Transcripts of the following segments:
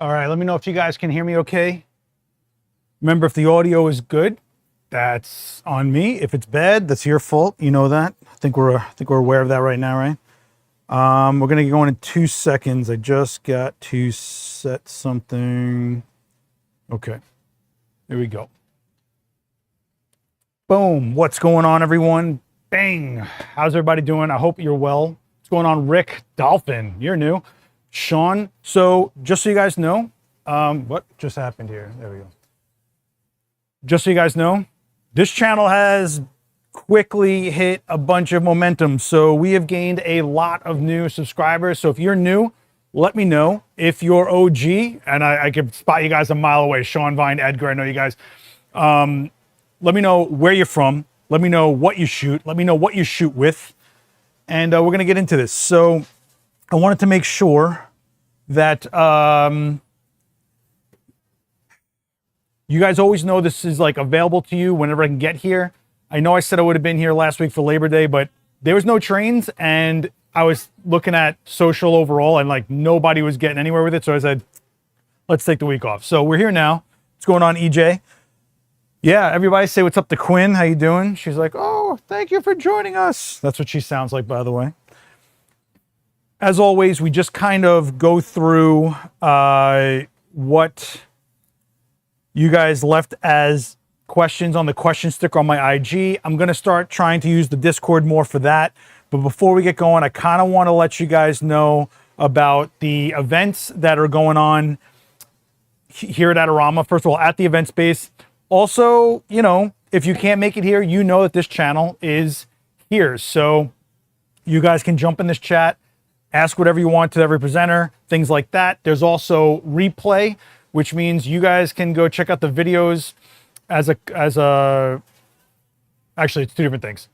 All right, let me know if you guys can hear me okay. Remember, if the audio is good, that's on me. If it's bad, that's your fault. You know that. I think we're aware of that right now, right? We're gonna get going in 2 seconds. I just got to set something. Okay, here we go. Boom. What's going on, everyone? Bang. How's everybody doing? I hope you're well. What's going on, Rick? Dolphin, you're new. Sean. So just so you guys know, what just happened here? There we go. Just so you guys know, this channel has quickly hit a bunch of momentum. So we have gained a lot of new subscribers. So if you're new, let me know. If you're OG, and I can spot you guys a mile away, Sean, Vine, Edgar, I know you guys. Let me know where you're from. Let me know what you shoot. Let me know what you shoot with. And we're going to get into this. So I wanted to make sure that you guys always know this is like available to you whenever I can get here. I know I said I would have been here last week for Labor Day, but there was no trains and I was looking at social overall and like nobody was getting anywhere with it. So I said, let's take the week off. So we're here now. What's going on, EJ? Yeah, everybody say what's up to Quinn. How you doing? She's like, oh, thank you for joining us. That's what she sounds like, by the way. As always, we just kind of go through what you guys left as questions on the question sticker on my IG. I'm going to start trying to use the Discord more for that. But before we get going, I kind of want to let you guys know about the events that are going on here at Adorama. First of all, at the event space. Also, you know, if you can't make it here, you know that this channel is here. So you guys can jump in this chat, ask whatever you want to every presenter, things like that. There's also replay, which means you guys can go check out the videos actually, it's two different things.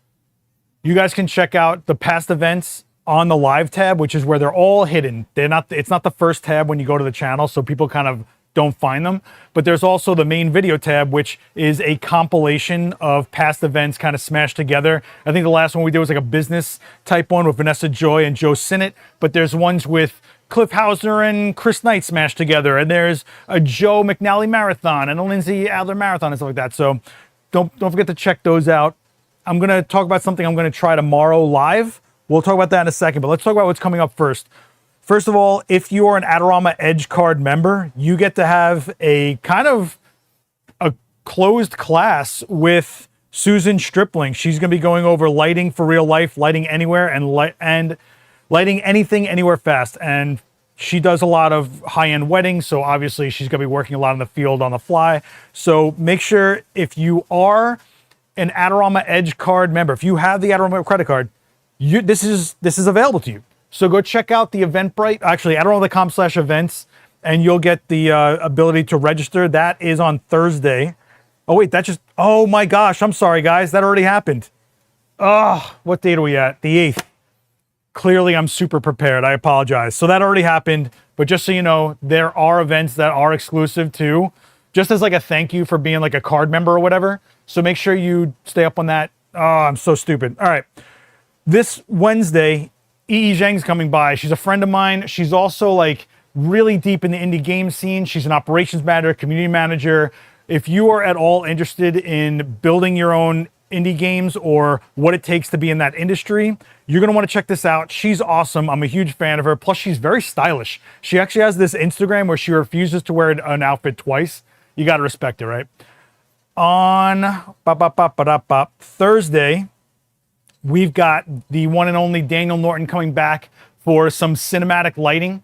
You guys can check out the past events on the live tab, which is where they're all hidden. It's not the first tab when you go to the channel, so people kind of don't find them. But there's also the main video tab, which is a compilation of past events kind of smashed together. I think the last one we did was like a business type one with Vanessa Joy and Joe Sinnott, but there's ones with Cliff Hausner and Chris Knight smashed together, and there's a Joe McNally marathon and a Lindsay Adler marathon and stuff like that. So don't forget to check those out. I'm going to talk about something I'm going to try tomorrow live. We'll talk about that in a second, but let's talk about what's coming up first. First of all, if you are an Adorama Edge Card member, you get to have a kind of a closed class with Susan Stripling. She's going to be going over lighting for real life, lighting anywhere, and lighting anything anywhere fast. And she does a lot of high-end weddings, so obviously she's going to be working a lot in the field on the fly. So make sure if you are an Adorama Edge Card member, if you have the Adorama credit card, this is available to you. So go check out the Eventbrite, actually adorama.com/events, and you'll get the ability to register. That is on Thursday. Oh wait, oh my gosh, I'm sorry guys, that already happened. Oh, what date are we at? The 8th. Clearly I'm super prepared, I apologize. So that already happened, but just so you know, there are events that are exclusive too, just as like a thank you for being like a card member or whatever. So make sure you stay up on that. Oh, I'm so stupid. All right. This Wednesday, Zhang's coming by. She's a friend of mine. She's also like really deep in the indie game scene. She's an operations manager, community manager. If you are at all interested in building your own indie games or what it takes to be in that industry, you're going to want to check this out. She's awesome. I'm a huge fan of her. Plus, she's very stylish. She actually has this Instagram where she refuses to wear an outfit twice. You got to respect it, right? On Thursday, we've got the one and only Daniel Norton coming back for some cinematic lighting.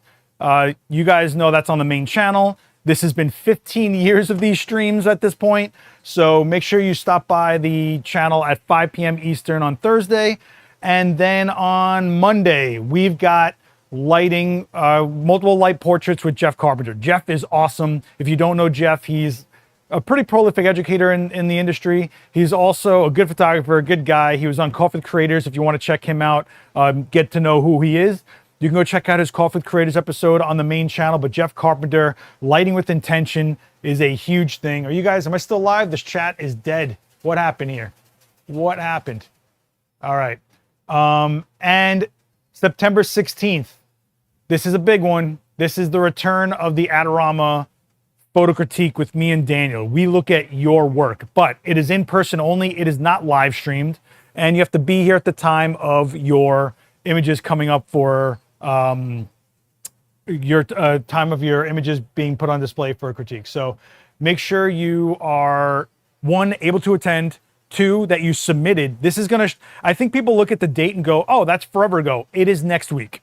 You guys know that's on the main channel. This has been 15 years of these streams at this point. So make sure you stop by the channel at 5 p.m. Eastern on Thursday. And then on Monday, we've got lighting, multiple light portraits with Jeff Carpenter. Jeff is awesome. If you don't know Jeff, he's a pretty prolific educator in the industry. He's also a good photographer, a good guy. He was on Coffee with Creators. If you want to check him out, get to know who he is, you can go check out his Coffee with Creators episode on the main channel. But Jeff Carpenter, lighting with intention is a huge thing. Are you guys, am I still live? This chat is dead. What happened here? What happened? All right. And September 16th, this is a big one. This is the return of the Adorama photo critique with me and Daniel. We look at your work, but it is in person only. It is not live streamed, and you have to be here at the time of your images coming up for your time of your images being put on display for a critique. So make sure you are, one, able to attend, two, that you submitted. This is gonna, I think people look at the date and go, oh, that's forever ago. It is next week.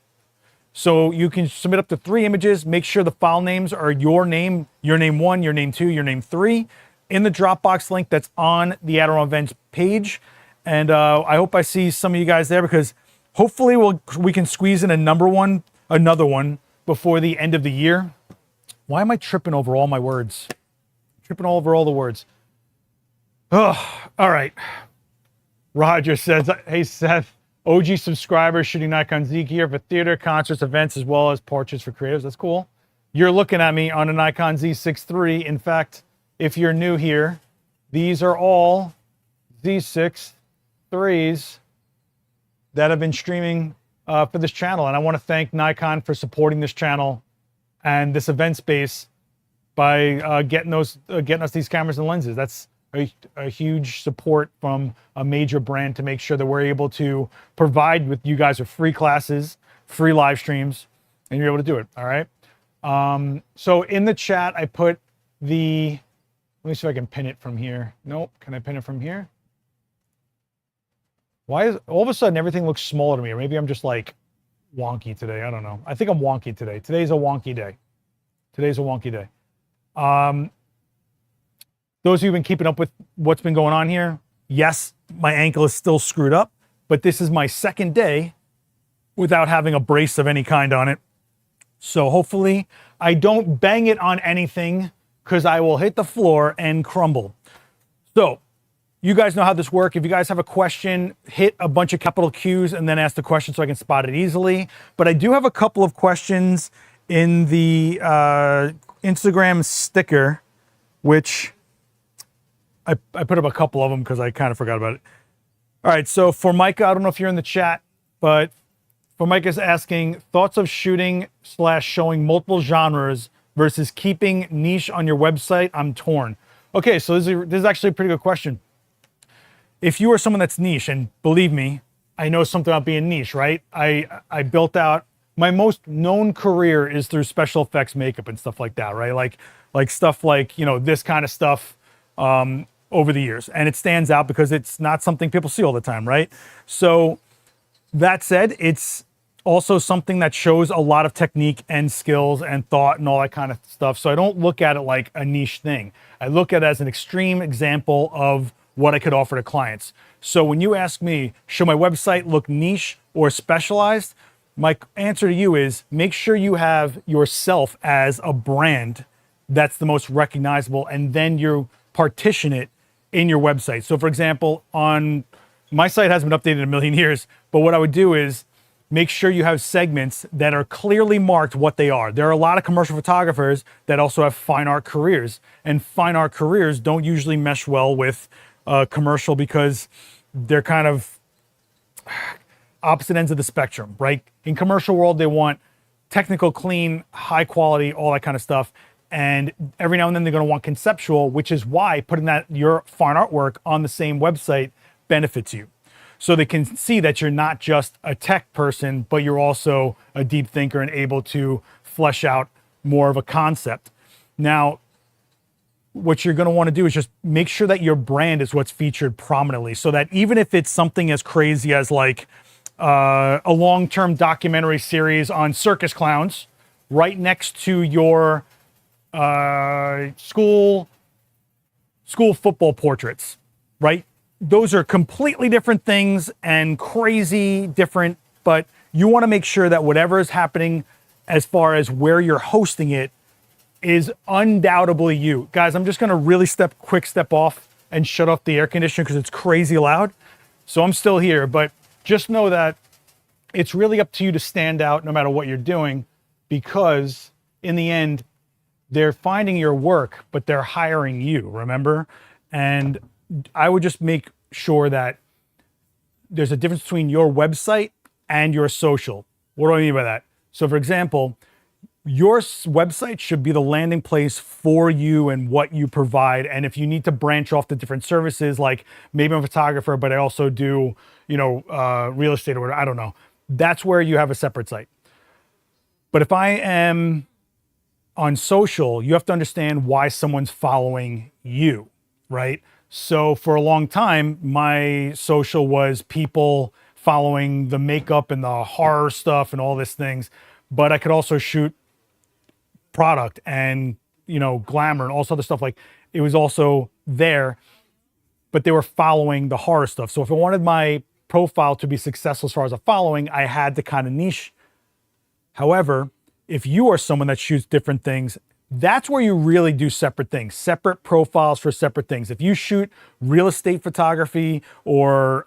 So you can submit up to 3 images. Make sure the file names are your name 1, your name 2, your name 3, in the Dropbox link that's on the Adorama events page. And I hope I see some of you guys there, because hopefully we can squeeze in another one before the end of the year. Why am I tripping over all my words? Tripping over all the words. Oh, all right. Roger says, hey, Seth, OG subscriber shooting Nikon Z gear for theater, concerts, events, as well as portraits for creatives. That's cool. You're looking at me on a Nikon Z6 III. In fact, if you're new here, these are all Z6 IIIs that have been streaming for this channel. And I want to thank Nikon for supporting this channel and this event space by getting us these cameras and lenses. That's a huge support from a major brand to make sure that we're able to provide with you guys with free classes, free live streams, and you're able to do it. All right. So in the chat, I put let me see if I can pin it from here. Nope. Can I pin it from here? Why is all of a sudden everything looks smaller to me? Or maybe I'm just like wonky today. I don't know. I think I'm wonky today. Today's a wonky day. Today's a wonky day. Those of you who've been keeping up with what's been going on here, yes, my ankle is still screwed up, but this is my second day without having a brace of any kind on it. So hopefully I don't bang it on anything, because I will hit the floor and crumble. So you guys know how this works. If you guys have a question, hit a bunch of capital Qs and then ask the question so I can spot it easily. But I do have a couple of questions in the Instagram sticker, which I put up a couple of them because I kind of forgot about it. All right, so for Micah, I don't know if you're in the chat, but for Micah's asking, thoughts of shooting / showing multiple genres versus keeping niche on your website? I'm torn. Okay, so this is actually a pretty good question. If you are someone that's niche, and believe me, I know something about being niche, right? I built out, my most known career is through special effects makeup and stuff like that, right? Like stuff like, you know, this kind of stuff over the years. And it stands out because it's not something people see all the time, right? So that said, it's also something that shows a lot of technique and skills and thought and all that kind of stuff. So I don't look at it like a niche thing. I look at it as an extreme example of what I could offer to clients. So when you ask me, should my website look niche or specialized? My answer to you is make sure you have yourself as a brand that's the most recognizable, and then you partition it in your website. So for example, on my site hasn't been updated in a million years, but what I would do is make sure you have segments that are clearly marked what they are. There are a lot of commercial photographers that also have fine art careers, and fine art careers don't usually mesh well with commercial because they're kind of opposite ends of the spectrum, right? In commercial world, they want technical, clean, high quality, all that kind of stuff. And every now and then they're going to want conceptual, which is why putting your fine artwork on the same website benefits you. So they can see that you're not just a tech person, but you're also a deep thinker and able to flesh out more of a concept. Now, what you're going to want to do is just make sure that your brand is what's featured prominently, so that even if it's something as crazy as like a long-term documentary series on circus clowns right next to your school football portraits, right? Those are completely different things and crazy different, but you want to make sure that whatever is happening as far as where you're hosting it is undoubtedly you. Guys, I'm just going to really quick step off and shut off the air conditioner because it's crazy loud. So I'm still here, but just know that it's really up to you to stand out no matter what you're doing, because in the end, they're finding your work, but they're hiring you, remember? And I would just make sure that there's a difference between your website and your social. What do I mean by that? So for example, Your website should be the landing place for you and what you provide. And if you need to branch off to different services, like maybe I'm a photographer, but I also do, real estate or whatever, I don't know. That's where you have a separate site. But if I am on social, you have to understand why someone's following you, right? So for a long time, my social was people following the makeup and the horror stuff and all these things. But I could also shoot product and, glamour and all this other stuff. Like, it was also there, but they were following the horror stuff. So if I wanted my profile to be successful as far as a following, I had to kind of niche. However, if you are someone that shoots different things, that's where you really do separate things, separate profiles for separate things. If you shoot real estate photography or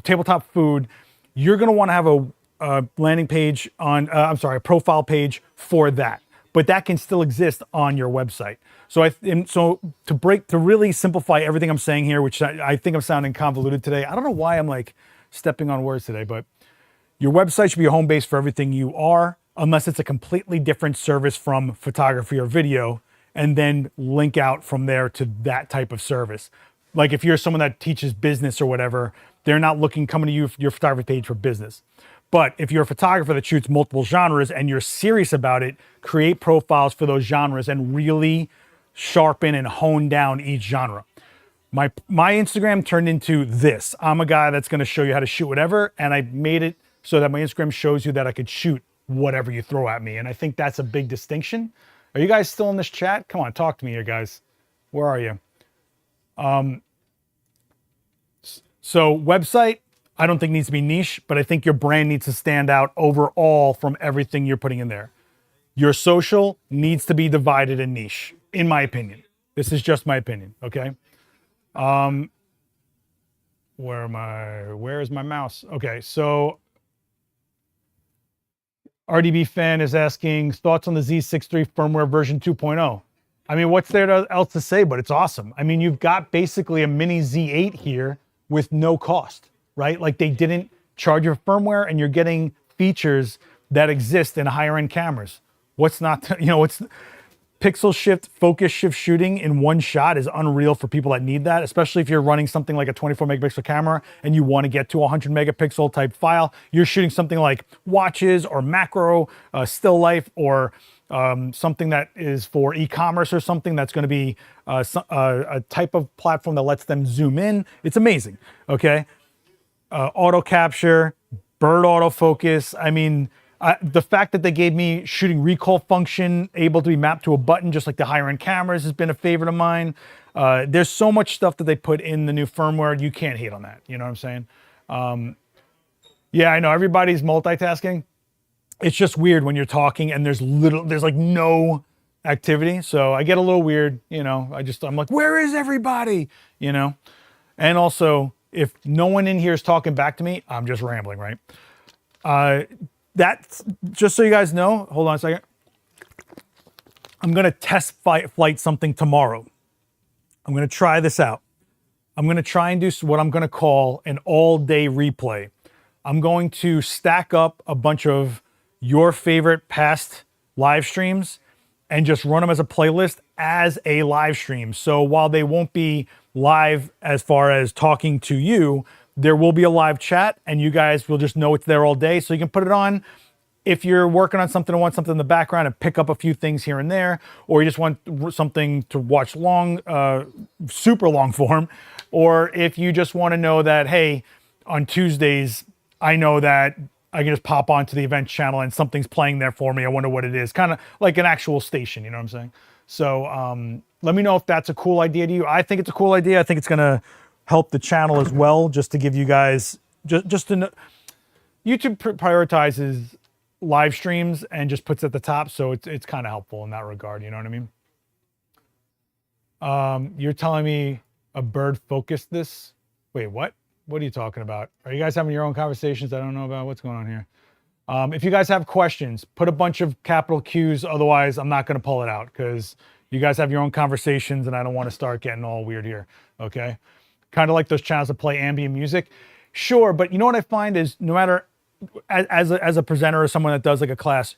tabletop food, you're going to want to have a landing page a profile page for that. But that can still exist on your website. So to really simplify everything I'm saying here, which I think I'm sounding convoluted today. I don't know why I'm like stepping on words today, but your website should be a home base for everything you are, unless it's a completely different service from photography or video, and then link out from there to that type of service. Like if you're someone that teaches business or whatever, they're not coming to you for your photography page for business. But if you're a photographer that shoots multiple genres and you're serious about it, create profiles for those genres and really sharpen and hone down each genre. My Instagram turned into this. I'm a guy that's going to show you how to shoot whatever, and I made it so that my Instagram shows you that I could shoot whatever you throw at me. And I think that's a big distinction. Are you guys still in this chat? Come on, talk to me here, guys. Where are you? So website, I don't think needs to be niche, but I think your brand needs to stand out overall from everything you're putting in there. Your social needs to be divided and niche, in my opinion. This is just my opinion, okay? Where is my mouse? Okay, so RDB fan is asking thoughts on the Z63 firmware version 2.0. I mean, what's there else to say, but it's awesome. I mean, you've got basically a mini Z8 here with no cost, right? Like, they didn't charge your firmware and you're getting features that exist in higher end cameras. What's not, what's pixel shift, focus shift shooting in one shot is unreal for people that need that, especially if you're running something like a 24 megapixel camera and you want to get to a 100 megapixel type file. You're shooting something like watches or macro, still life, or something that is for e-commerce or something that's going to be a type of platform that lets them zoom in. It's amazing, okay? Auto capture, bird autofocus. I mean, the fact that they gave me shooting recall function able to be mapped to a button just like the higher end cameras has been a favorite of mine. There's so much stuff that they put in the new firmware. You can't hate on that. You know what I'm saying? Yeah, I know everybody's multitasking. It's just weird when you're talking and there's like no activity. So I get a little weird, I'm like, where is everybody? And also, if no one in here is talking back to me, I'm just rambling, right? That's just so you guys know, hold on a second. I'm going to test flight something tomorrow. I'm going to try this out. I'm going to try and do what I'm going to call an all-day replay. I'm going to stack up a bunch of your favorite past live streams and just run them as a playlist as a live stream. So while they won't be live as far as talking to you, there will be a live chat and you guys will just know it's there all day. So you can put it on if you're working on something and want something in the background and pick up a few things here and there, or you just want something to watch super long form, or if you just want to know that, hey, on Tuesdays, I know that I can just pop onto the event channel and something's playing there for me. I wonder what it is. Kind of like an actual station, you know what I'm saying? So let me know if that's a cool idea to you. I think it's a cool idea. I think it's going to help the channel as well, just to give you guys, just to know. YouTube prioritizes live streams and just puts it at the top. So it's kind of helpful in that regard. You know what I mean? You're telling me a bird focused this? Wait, what? What are you talking about? Are you guys having your own conversations I don't know about? What's going on here? If you guys have questions, put a bunch of capital Qs. Otherwise, I'm not going to pull it out because you guys have your own conversations and I don't want to start getting all weird here. Okay. Kind of like those channels that play ambient music. Sure. But you know what I find is no matter as a presenter or someone that does like a class,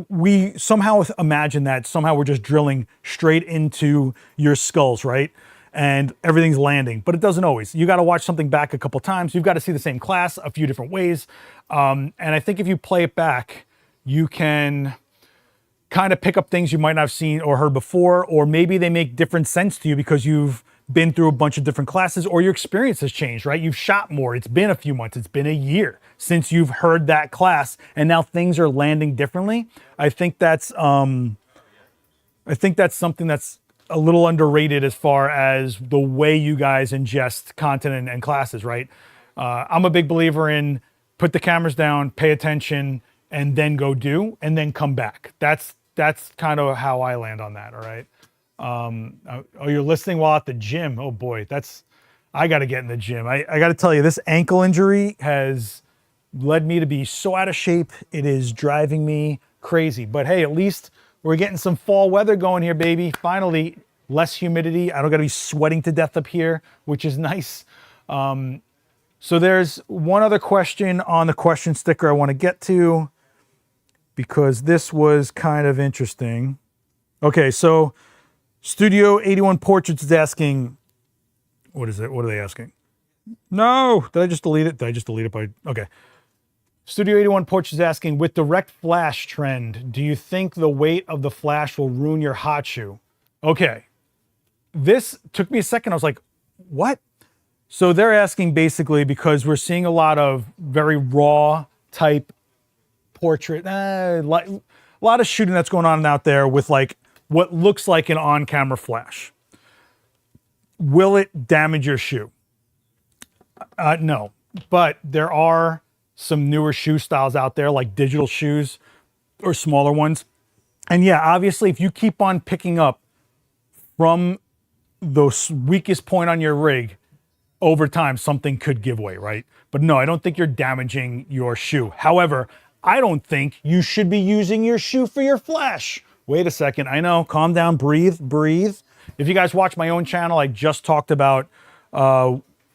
we somehow imagine that somehow we're just drilling straight into your skulls, right? And everything's landing, but it doesn't always. You got to watch something back a couple times. You've got to see the same class a few different ways. And I think if you play it back, you can kind of pick up things you might not have seen or heard before, or maybe they make different sense to you because you've been through a bunch of different classes or your experience has changed, right? You've shot more. It's been a few months. It's been a year since you've heard that class and now things are landing differently. I think that's something that's a little underrated as far as the way you guys ingest content and classes, right? I'm a big believer in put the cameras down, pay attention, and then go do, and then come back. That's kind of how I land on that, all right? Oh, you're listening while at the gym. Oh boy, I got to get in the gym. I got to tell you, this ankle injury has led me to be so out of shape. It is driving me crazy. But hey, at least we're getting some fall weather going here, baby. Finally, less humidity. I don't got to be sweating to death up here, which is nice. So there's one other question on the question sticker I want to get to because this was kind of interesting. Okay, so Studio 81 Portraits is asking, what is it? What are they asking? No, did I just delete it? Did I just delete it by, okay. Studio 81 Portraits is asking, with direct flash trend, do you think the weight of the flash will ruin your hot shoe? Okay, this took me a second. I was like, what? So they're asking basically because we're seeing a lot of very raw type portrait, a lot of shooting that's going on out there with like what looks like an on-camera flash. Will it damage your shoe? No, but there are some newer shoe styles out there like digital shoes or smaller ones. And yeah, obviously if you keep on picking up from the weakest point on your rig, over time, something could give way, right? But no, I don't think you're damaging your shoe. However, I don't think you should be using your shoe for your flash. Wait a second. I know. Calm down. Breathe. If you guys watch my own channel, I just talked about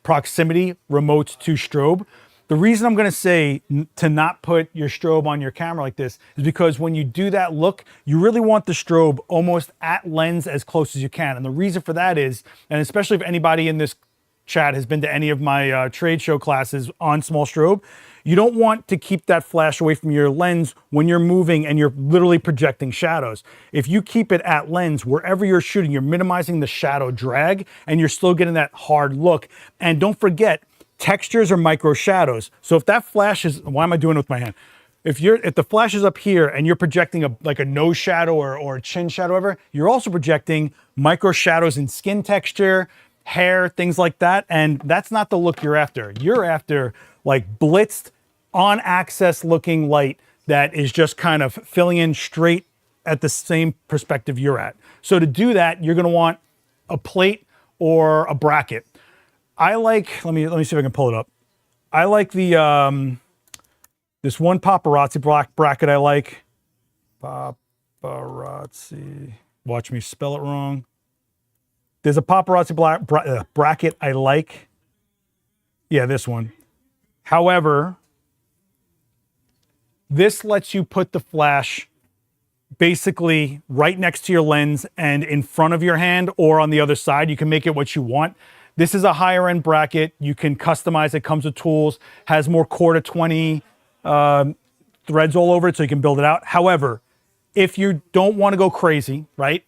proximity remotes to strobe. The reason I'm going to say to not put your strobe on your camera like this is because when you do that look, you really want the strobe almost at lens as close as you can. And the reason for that is, and especially if anybody in this chat has been to any of my trade show classes on small strobe, you don't want to keep that flash away from your lens when you're moving and you're literally projecting shadows. If you keep it at lens, wherever you're shooting, you're minimizing the shadow drag and you're still getting that hard look. And don't forget, textures are micro shadows. So if that flash is, why am I doing it with my hand? If the flash is up here and you're projecting like a nose shadow or a chin shadow, whatever, you're also projecting micro shadows in skin texture, hair, things like that. And that's not the look you're after. You're after like blitzed, on axis looking light that is just kind of filling in straight at the same perspective you're at. So to do that, you're gonna want a plate or a bracket. I like, let me see if I can pull it up. I like the, this one paparazzi bracket I like. Paparazzi, watch me spell it wrong. There's a paparazzi bracket I like. Yeah, this one. However, this lets you put the flash basically right next to your lens and in front of your hand or on the other side. You can make it what you want. This is a higher end bracket. You can customize it, comes with tools, has more quarter 20 threads all over it so you can build it out. However, if you don't want to go crazy, right?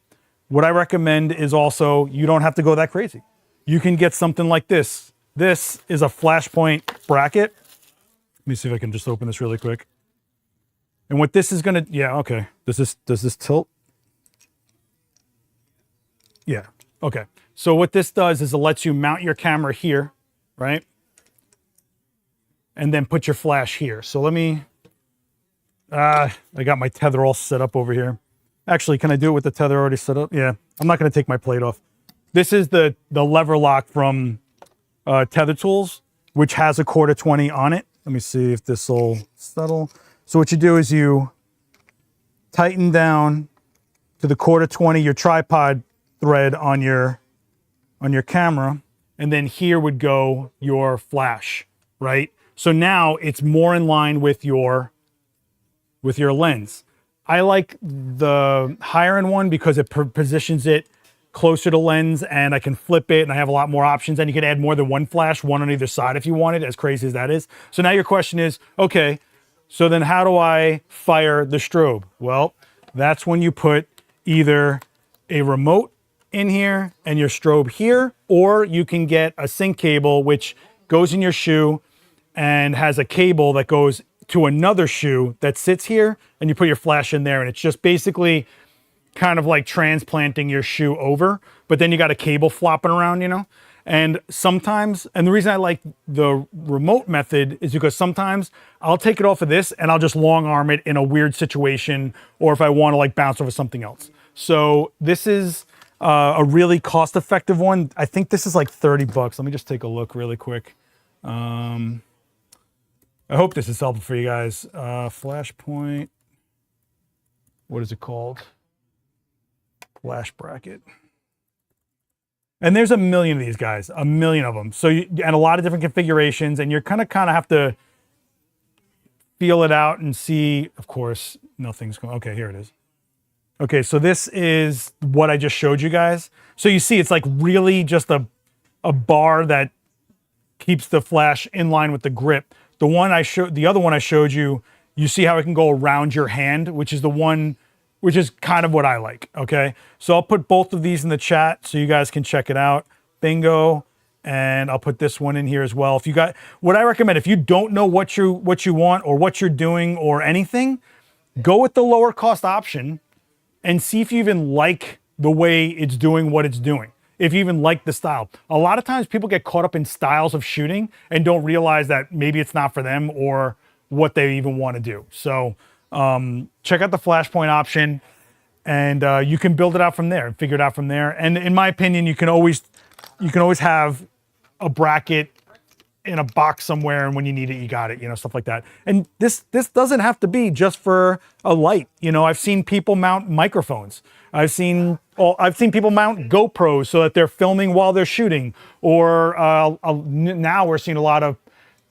What I recommend is also, you don't have to go that crazy. You can get something like this. This is a flashpoint bracket. Let me see if I can just open this really quick. And what this is gonna, yeah, okay. Does this tilt? Yeah, okay. So what this does is it lets you mount your camera here, right? And then put your flash here. So let me, I got my tether all set up over here. Actually, can I do it with the tether already set up? Yeah, I'm not gonna take my plate off. This is the lever lock from Tether Tools, which has a quarter 20 on it. Let me see if this will settle. So what you do is you tighten down to the quarter 20, your tripod thread on your camera, and then here would go your flash, right? So now it's more in line with your lens. I like the higher end one because it positions it closer to lens, and I can flip it, and I have a lot more options, and you can add more than one flash, one on either side if you wanted, as crazy as that is. So now your question is, okay, so then how do I fire the strobe? Well, that's when you put either a remote in here and your strobe here, or you can get a sync cable which goes in your shoe and has a cable that goes to another shoe that sits here, and you put your flash in there, and it's just basically kind of like transplanting your shoe over, but then you got a cable flopping around, you know? And sometimes, and the reason I like the remote method is because sometimes I'll take it off of this and I'll just long arm it in a weird situation, or if I want to like bounce over something else. So this is a really cost-effective one. I think this is like 30 bucks. Let me just take a look really quick. I hope this is helpful for you guys. Flashpoint, what is it called? Flash bracket. And there's a million of these guys, a million of them. So, and a lot of different configurations, and you're kind of have to feel it out and see. Of course, nothing's going. Okay, here it is. Okay, so this is what I just showed you guys. So you see, it's like really just a bar that keeps the flash in line with the grip. The one I showed, the other one I showed you, you see how it can go around your hand, which is the one, which is kind of what I like, okay? So I'll put both of these in the chat so you guys can check it out. Bingo. And I'll put this one in here as well. If you got, what I recommend, if you don't know what you want or what you're doing or anything, go with the lower cost option and see if you even like the way it's doing what it's doing. If you even like the style. A lot of times people get caught up in styles of shooting and don't realize that maybe it's not for them or what they even want to do. So check out the Flashpoint option, and you can build it out from there and figure it out from there. And in my opinion, you can always have a bracket in a box somewhere, and when you need it, you got it, you know, stuff like that. And this doesn't have to be just for a light. You know, I've seen people mount microphones. I've seen people mount GoPros so that they're filming while they're shooting. Or now we're seeing a lot of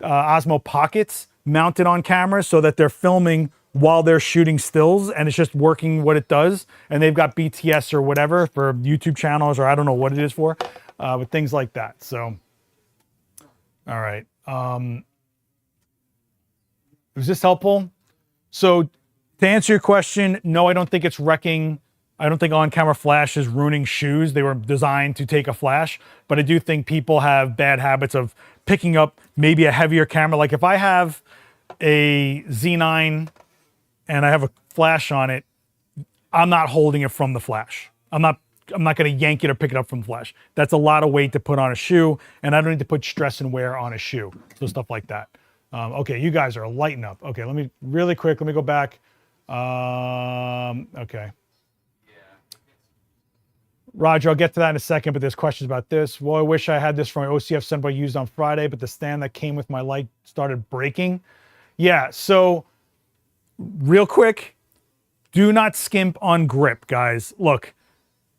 Osmo Pockets mounted on cameras so that they're filming while they're shooting stills, and it's just working what it does. And they've got BTS or whatever for YouTube channels, or I don't know what it is for, but things like that. So, all right. Was this helpful? So to answer your question, no, I don't think it's wrecking. I don't think on-camera flash is ruining shoes. They were designed to take a flash, but I do think people have bad habits of picking up maybe a heavier camera. Like if I have a Z9 and I have a flash on it, I'm not holding it from the flash. I'm not going to yank it or pick it up from the flash. That's a lot of weight to put on a shoe, and I don't need to put stress and wear on a shoe. So stuff like that. Okay, you guys are lighting up. Okay, let me really quick. Let me go back. Okay. Roger, I'll get to that in a second, but there's questions about this. Well, I wish I had this from my OCF Sunboy used on Friday, but the stand that came with my light started breaking. Yeah, so real quick, do not skimp on grip, guys. Look,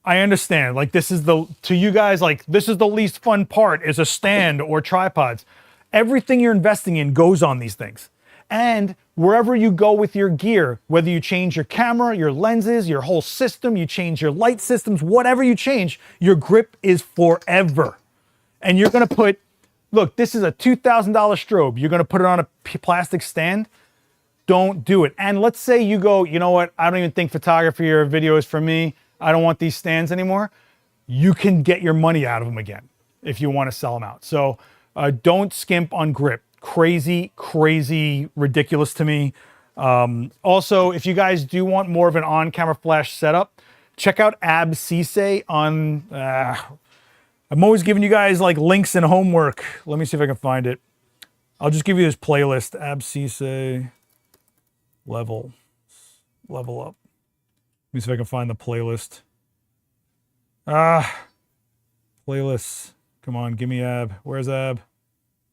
I understand, like this is to you guys, like this is the least fun part is a stand or tripods. Everything you're investing in goes on these things. And wherever you go with your gear, whether you change your camera, your lenses, your whole system, you change your light systems, whatever you change, your grip is forever. And you're gonna put, look, this is a $2,000 strobe. You're gonna put it on a plastic stand. Don't do it. And let's say you go, you know what, I don't even think photography or video is for me. I don't want these stands anymore. You can get your money out of them again if you want to sell them out. So don't skimp on grip. Crazy, crazy, ridiculous to me. Also, if you guys do want more of an on-camera flash setup, check out AbCise on, I'm always giving you guys like links and homework. Let me see if I can find it. I'll just give you this playlist, AbCise level up. Let me see if I can find the playlist. Playlists. Come on, give me Ab. Where's Ab?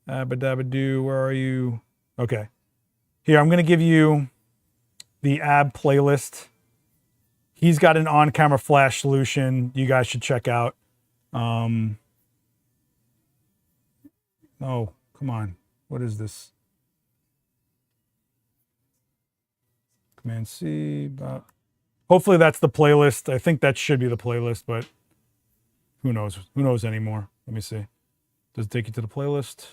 Abadabadoo, where are you? Okay. Here, I'm going to give you the Ab playlist. He's got an on-camera flash solution you guys should check out. Oh, come on. What is this? Command C. Hopefully that's the playlist. I think that should be the playlist, but who knows? Who knows anymore? Let me see. Does it take you to the playlist?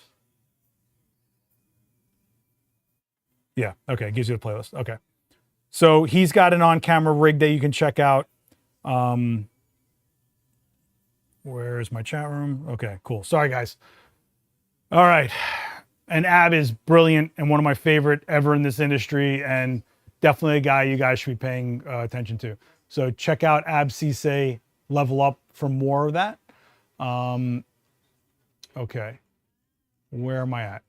Yeah. Okay. It gives you the playlist. Okay. So he's got an on-camera rig that you can check out. Where is my chat room? Okay, cool. Sorry, guys. All right. And Ab is brilliant and one of my favorite ever in this industry, and definitely a guy you guys should be paying attention to. So check out Ab Cisse Level Up for more of that. Okay. Where am I at?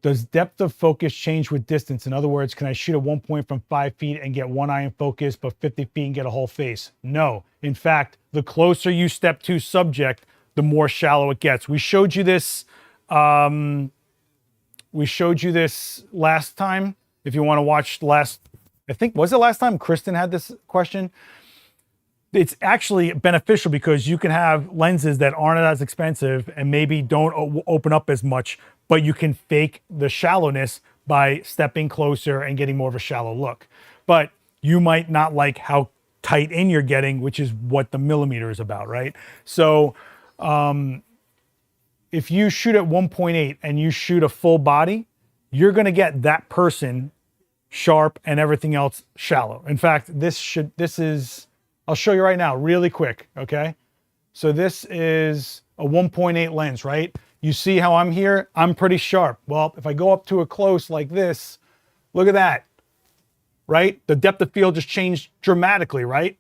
Does depth of focus change with distance? In other words, can I shoot at one point from 5 feet and get one eye in focus, but 50 feet and get a whole face? No. In fact, the closer you step to subject, the more shallow it gets. We showed you this. We showed you this last time. If you want to watch last, I think, was it last time Kristen had this question? It's actually beneficial because you can have lenses that aren't as expensive and maybe don't open up as much, but you can fake the shallowness by stepping closer and getting more of a shallow look. But you might not like how tight in you're getting, which is what the millimeter is about, right? So if you shoot at 1.8 and you shoot a full body, you're going to get that person sharp and everything else shallow. In fact, I'll show you right now really quick, okay? So this is a 1.8 lens, right? You see how I'm here? I'm pretty sharp. Well, if I go up to a close like this, look at that, right? The depth of field just changed dramatically, right?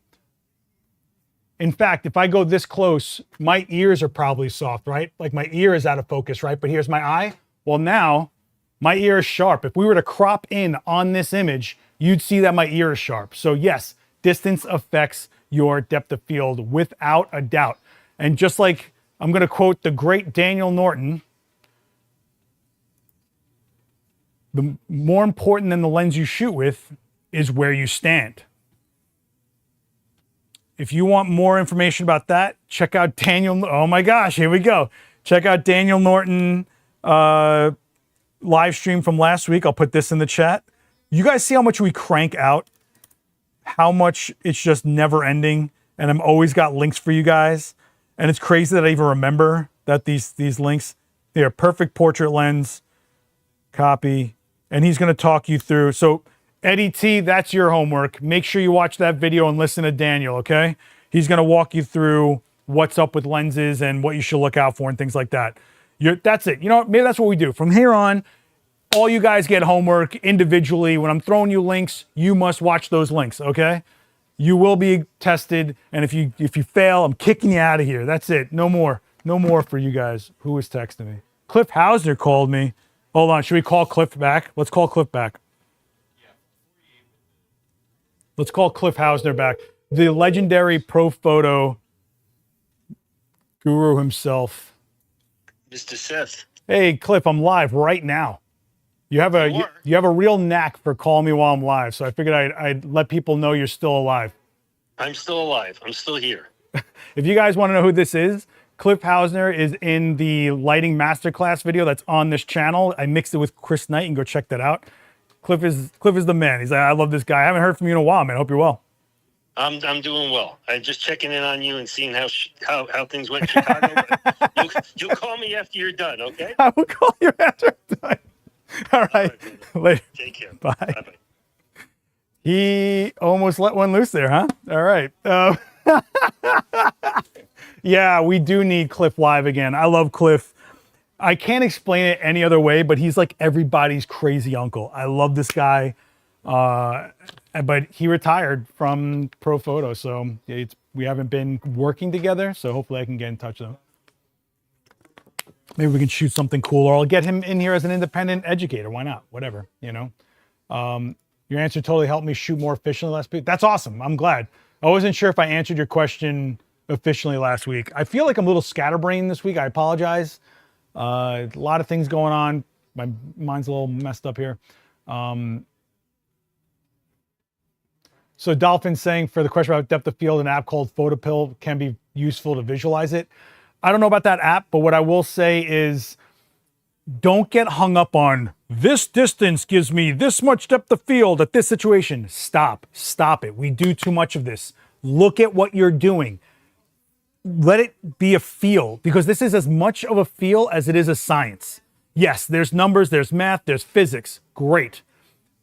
In fact, if I go this close, my ears are probably soft, right? Like my ear is out of focus, right? But here's my eye. Well, now my ear is sharp. If we were to crop in on this image, you'd see that my ear is sharp. So yes, distance affects your depth of field without a doubt. And just like I'm going to quote the great Daniel Norton, the more important than the lens you shoot with is where you stand. If you want more information about that, check out Daniel. Oh my gosh, here we go. Check out Daniel Norton live stream from last week. I'll put this in the chat. You guys see how much we crank out? How much it's just never ending, and I'm always got links for you guys, and it's crazy that I even remember that these links. They're perfect portrait lens, copy, and he's going to talk you through. So Eddie T, that's your homework. Make sure you watch that video and listen to Daniel, okay? He's going to walk you through what's up with lenses and what you should look out for and things like that. That's it. You know what? Maybe that's what we do from here on. All you guys get homework individually. When I'm throwing you links, you must watch those links, okay? You will be tested, and if you fail, I'm kicking you out of here. That's it. No more for you guys. Who was texting me? Cliff Hausner called me. Hold on. Should we call Cliff back? Let's call Cliff back. Let's call Cliff Hausner back. The legendary pro photo guru himself. Mr. Seth. Hey, Cliff, I'm live right now. You have a real knack for calling me while I'm live, so I figured I'd let people know you're still alive. I'm still alive. I'm still here. If you guys want to know who this is, Cliff Hausner is in the lighting masterclass video that's on this channel. I mixed it with Chris Knight. You can go check that out. Cliff is the man. He's like, I love this guy. I haven't heard from you in a while, man. I hope you're well. I'm doing well. I'm just checking in on you and seeing how things went in Chicago. You'll call me after you're done, okay? I will call you after I'm done. All right. Later. Take care. Bye. Bye-bye. He almost let one loose there, huh? All right. Yeah, we do need Cliff live again. I love Cliff. I can't explain it any other way, but he's like everybody's crazy uncle. I love this guy. But he retired from Pro Photo, so we haven't been working together, so hopefully I can get in touch with him. Maybe we can shoot something cool, or I'll get him in here as an independent educator. Why not? Whatever, you know. Your answer totally helped me shoot more efficiently last week. That's awesome. I'm glad. I wasn't sure if I answered your question efficiently last week. I feel like I'm a little scatterbrained this week. I apologize. A lot of things going on. My mind's a little messed up here. So Dolphin saying for the question about depth of field, an app called PhotoPill can be useful to visualize it. I don't know about that app, but what I will say is don't get hung up on this distance gives me this much depth of field at this situation. Stop it. We do too much of this. Look at what you're doing. Let it be a feel, because this is as much of a feel as it is a science. Yes, there's numbers, there's math, there's physics. Great.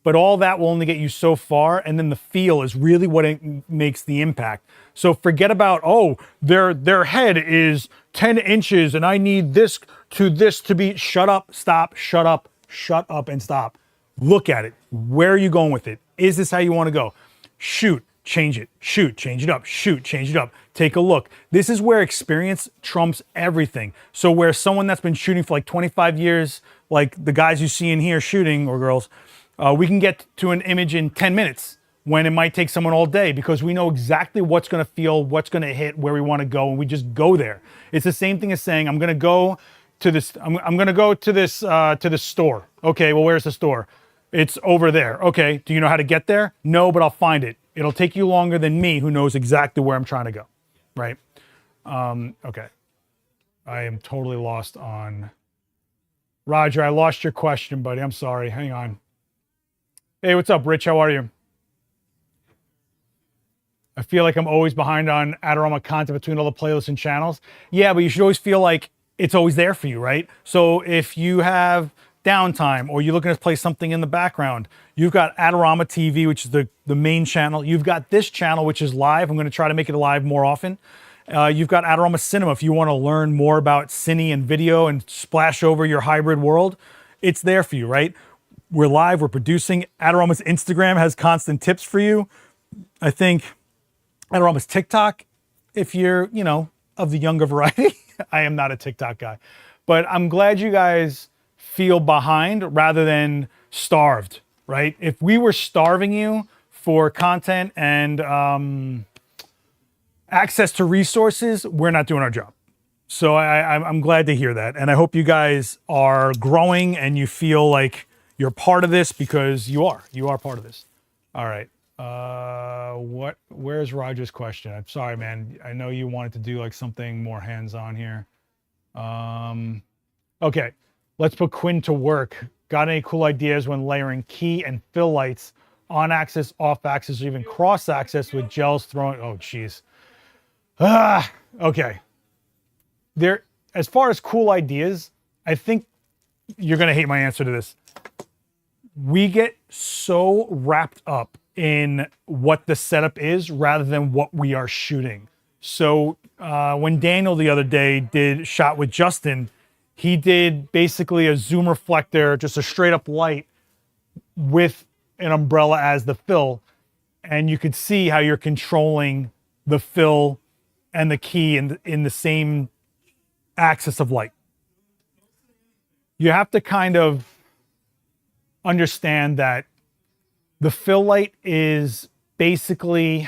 But all that will only get you so far, and then the feel is really what makes the impact. So forget about, oh, their head is 10 inches and I need this to be, shut up, stop, shut up and stop. Look at it. Where are you going with it? Is this how you want to go? Shoot, change it. Shoot, change it up. Shoot, change it up. Take a look. This is where experience trumps everything. So where someone that's been shooting for like 25 years, like the guys you see in here shooting, or girls, we can get to an image in 10 minutes when it might take someone all day, because we know exactly what's going to feel, what's going to hit, where we want to go, and we just go there. It's the same thing as saying, I'm going to go to this, I'm going to go to this store. Okay, well, where's the store? It's over there. Okay, do you know how to get there? No, but I'll find it. It'll take you longer than me, who knows exactly where I'm trying to go, right? Okay. I am totally lost on... Roger, I lost your question, buddy. I'm sorry. Hang on. Hey, what's up, Rich? How are you? I feel like I'm always behind on Adorama content between all the playlists and channels. Yeah, but you should always feel like it's always there for you, right? So if you have downtime or you're looking to play something in the background, you've got Adorama TV, which is the main channel. You've got this channel, which is live. I'm going to try to make it live more often. You've got Adorama Cinema if you want to learn more about cine and video and splash over your hybrid world. It's there for you, right? We're live, we're producing. Adorama's Instagram has constant tips for you. I think Adorama's TikTok, if you're, you know, of the younger variety. I am not a TikTok guy. But I'm glad you guys feel behind rather than starved, right? If we were starving you for content and access to resources, we're not doing our job. So I'm glad to hear that. And I hope you guys are growing and you feel like you're part of this, because you are part of this. All right. Where's Roger's question? I'm sorry, man. I know you wanted to do like something more hands-on here. Okay. Let's put Quinn to work. Got any cool ideas when layering key and fill lights on axis, off axis, or even cross axis with gels thrown? Oh, geez. Okay. As far as cool ideas, I think you're going to hate my answer to this. We get so wrapped up in what the setup is rather than what we are shooting. So when Daniel the other day shot with Justin, he did basically a zoom reflector, just a straight up light with an umbrella as the fill. And you could see how you're controlling the fill and the key in the same axis of light. You have to kind of understand that the fill light is basically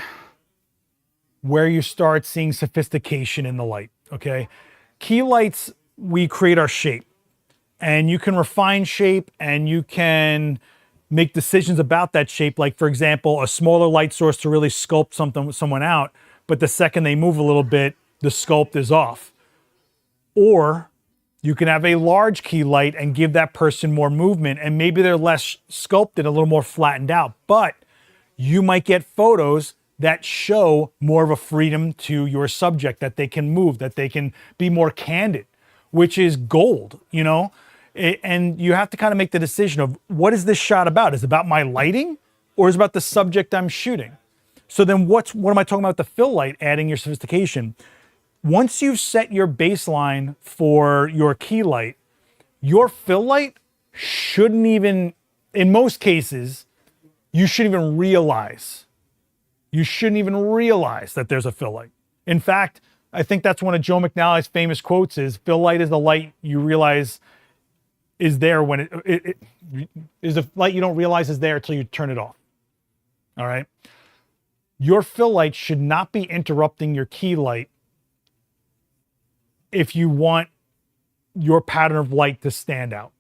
where you start seeing sophistication in the light, okay? Key lights, we create our shape, and you can refine shape and you can make decisions about that shape. Like, for example, a smaller light source to really sculpt someone out, but the second they move a little bit, the sculpt is off. Or you can have a large key light and give that person more movement, and maybe they're less sculpted, a little more flattened out, but you might get photos that show more of a freedom to your subject, that they can move, that they can be more candid, which is gold, you know? And you have to kind of make the decision of, what is this shot about? Is it about my lighting, or is it about the subject I'm shooting? So then what am I talking about the fill light, adding your sophistication? Once you've set your baseline for your key light, your fill light shouldn't even, in most cases, you shouldn't even realize. You shouldn't even realize that there's a fill light. In fact, I think that's one of Joe McNally's famous quotes is, fill light is the light you realize is there when it is the light you don't realize is there until you turn it off. All right? Your fill light should not be interrupting your key light if you want your pattern of light to stand out.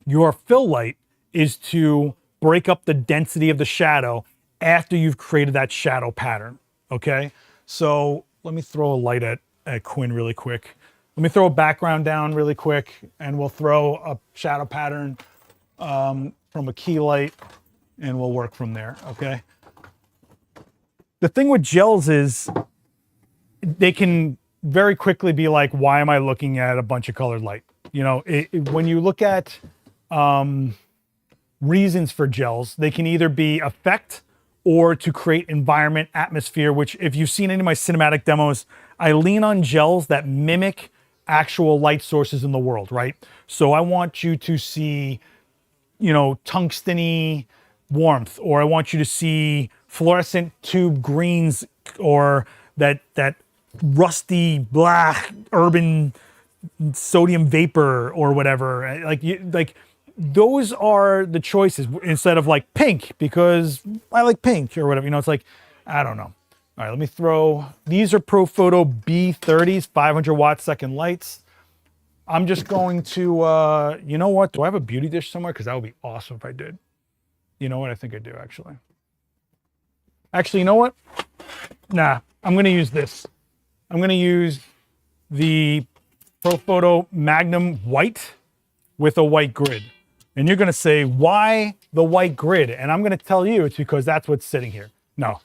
Your fill light is to break up the density of the shadow after you've created that shadow pattern, okay? So let me throw a light at Quinn really quick. Let me throw a background down really quick, and we'll throw a shadow pattern from a key light, and we'll work from there, okay? The thing with gels is they can very quickly be like, why am I looking at a bunch of colored light? You know, when you look at reasons for gels, they can either be effect or to create environment, atmosphere, which if you've seen any of my cinematic demos, I lean on gels that mimic actual light sources in the world, right? So I want you to see, you know, tungsten-y warmth, or I want you to see fluorescent tube greens, or that rusty black urban sodium vapor or whatever. Like those are the choices instead of like pink because I like pink or whatever. You know, it's like, I don't know. All right, let me throw, these are Profoto B30s, 500 watt second lights. I'm just going to, you know what? Do I have a beauty dish somewhere? Because that would be awesome if I did. You know what? I think I do, actually. Actually, you know what? Nah, I'm going to use this. I'm going to use the Profoto Magnum White with a white grid. And you're going to say, why the white grid? And I'm going to tell you it's because that's what's sitting here. No.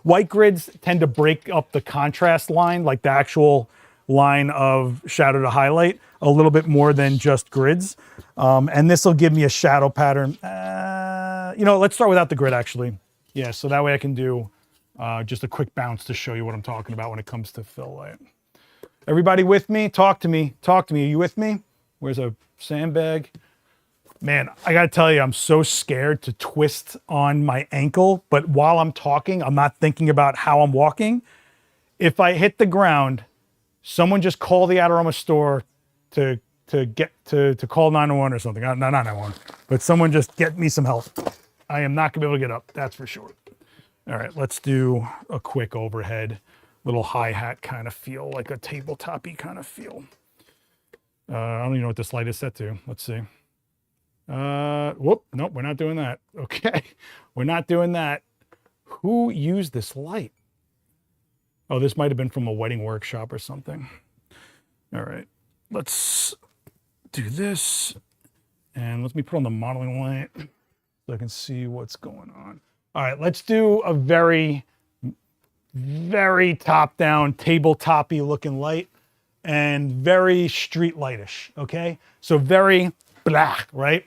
White grids tend to break up the contrast line, like the actual line of shadow to highlight, a little bit more than just grids. And this will give me a shadow pattern. You know, let's start without the grid, actually. Yeah, so that way I can do just a quick bounce to show you what I'm talking about when it comes to fill light. Everybody with me? Talk to me. Talk to me. Are you with me? Where's a sandbag? Man, I gotta tell you, I'm so scared to twist on my ankle, but while I'm talking, I'm not thinking about how I'm walking. If I hit the ground, someone just call the Adorama store to call 911 or something. Not 911, but someone just get me some help. I am not gonna be able to get up, that's for sure. All right, let's do a quick overhead, little hi-hat kind of feel, like a tabletop-y kind of feel. I don't even know what this light is set to. Let's see. Whoop, nope, we're not doing that. Okay, we're not doing that. Who used this light? Oh, this might have been from a wedding workshop or something. All right, let's do this. And let me put on the modeling light so I can see what's going on. All right, let's do a very, very top-down, tabletop-y looking light and very street lightish, okay? So very black, right?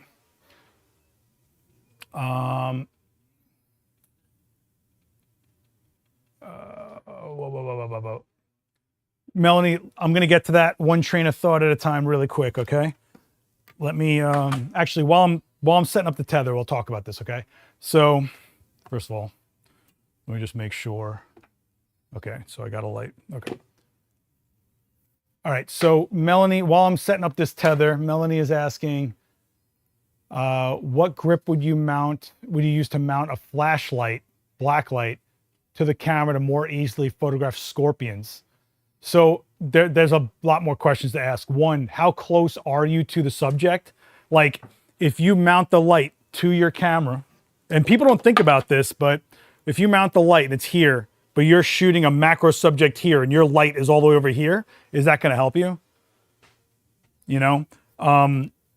Melanie, I'm gonna get to that one train of thought at a time really quick, okay? Let me, actually, while I'm setting up the tether, we'll talk about this, okay? So, first of all, let me just make sure. Okay, so I got a light, okay. All right, so Melanie, while I'm setting up this tether, Melanie is asking, what grip would you use to mount a flashlight, black light, to the camera to more easily photograph scorpions? So there's a lot more questions to ask. One, how close are you to the subject? Like, if you mount the light to your camera, and people don't think about this, but if you mount the light and it's here, but you're shooting a macro subject here and your light is all the way over here, is that going to help you? You know,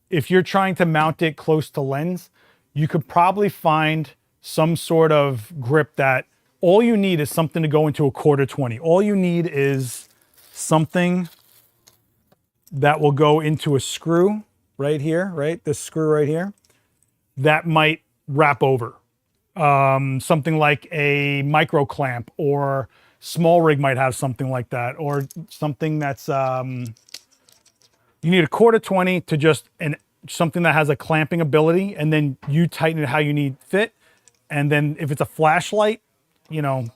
if you're trying to mount it close to lens, you could probably find some sort of grip that all you need is something to go into a 1/4-20. All you need is something that will go into a screw right here, right? This screw right here, that might wrap over. Something like a micro clamp, or small rig might have something like that, or something that's, you need a 1/4-20 to just, something that has a clamping ability, and then you tighten it how you need fit. And then if it's a flashlight, you know,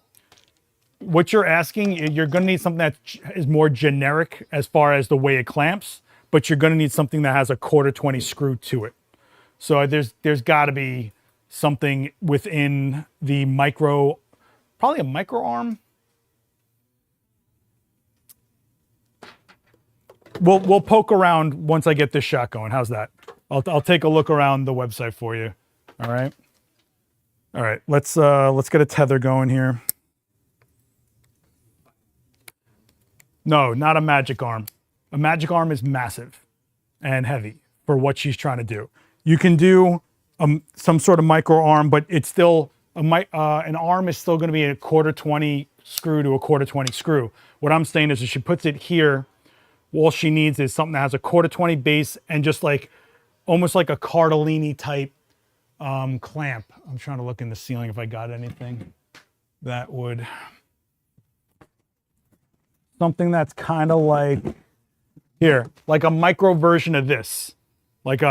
what you're asking, you're gonna need something that is more generic as far as the way it clamps, but you're gonna need something that has a 1/4-20 screw to it. So there's gotta be something within the micro, probably a micro arm. We'll poke around once I get this shot going. How's that? I'll take a look around the website for you. All right. All right. Let's get a tether going here. No, not a magic arm. A magic arm is massive and heavy for what she's trying to do. You can do some sort of micro arm, but it's still an arm is still going to be a 1/4-20 screw to a 1/4-20 screw. What I'm saying is if she puts it here, all she needs is something that has a 1/4-20 base and just like almost like a Cardellini type clamp. I'm trying to look in the ceiling if I got anything that would, something that's kind of like here, like a micro version of this. Like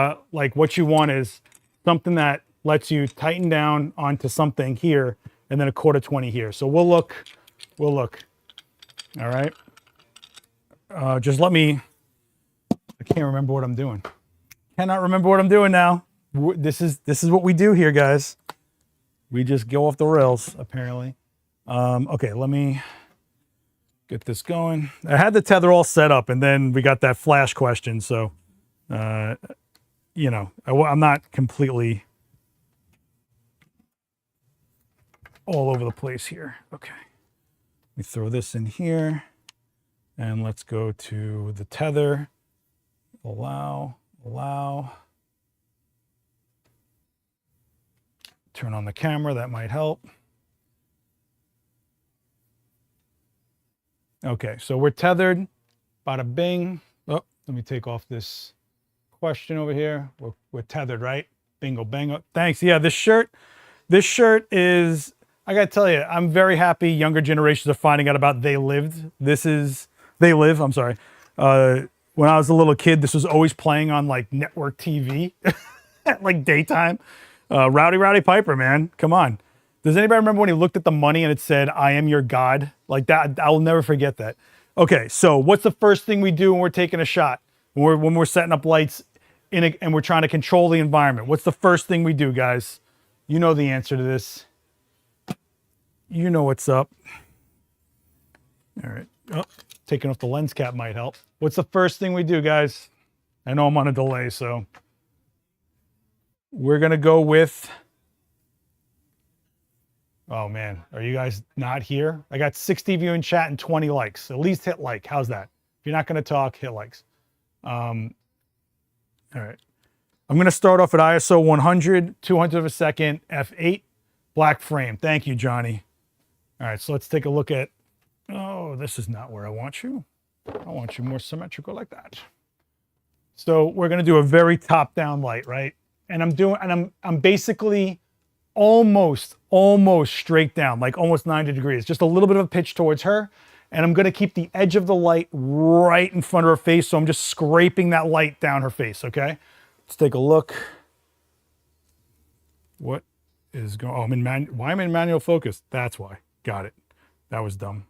what you want is something that lets you tighten down onto something here and then a 1/4-20 here. So we'll look. All right. Just let me, I can't remember what I'm doing. Cannot remember what I'm doing now. This is what we do here, guys. We just go off the rails, apparently. Okay, let me get this going. I had the tether all set up, and then we got that flash question. So, you know, I'm not completely all over the place here. Okay, let me throw this in here, and let's go to the tether. Allow. Turn on the camera, that might help. Okay, so we're tethered. Bada bing. Oh, let me take off this question over here. We're tethered, right? Bingo, bango. Thanks. Yeah, this shirt is, I gotta tell you, I'm very happy younger generations are finding out about They Lived. They Live, I'm sorry. When I was a little kid, this was always playing on like network TV at like daytime. Rowdy Piper, man, come on. Does anybody remember when he looked at the money and it said, "I am your God"? Like that, I will never forget that. Okay, so what's the first thing we do when we're taking a shot? When we're setting up lights and we're trying to control the environment. What's the first thing we do, guys? You know the answer to this. You know what's up. All right. Oh, taking off the lens cap might help. What's the first thing we do, guys? I know I'm on a delay, so we're gonna go with, oh man, are you guys not here? I got 60 of you in chat and 20 likes. At least hit like. How's that? If you're not gonna talk, hit likes. All right. I'm gonna start off at ISO 100, 200 of a second, f8, black frame. Thank you, Johnny. All right, so let's take a look at, oh, this is not where I want you. I want you more symmetrical like that. So we're gonna do a very top-down light, right? And I'm basically almost straight down, like almost 90 degrees, just a little bit of a pitch towards her. And I'm gonna keep the edge of the light right in front of her face. So I'm just scraping that light down her face, okay? Let's take a look. What is going, oh, why am I in manual focus? That's why, got it. That was dumb.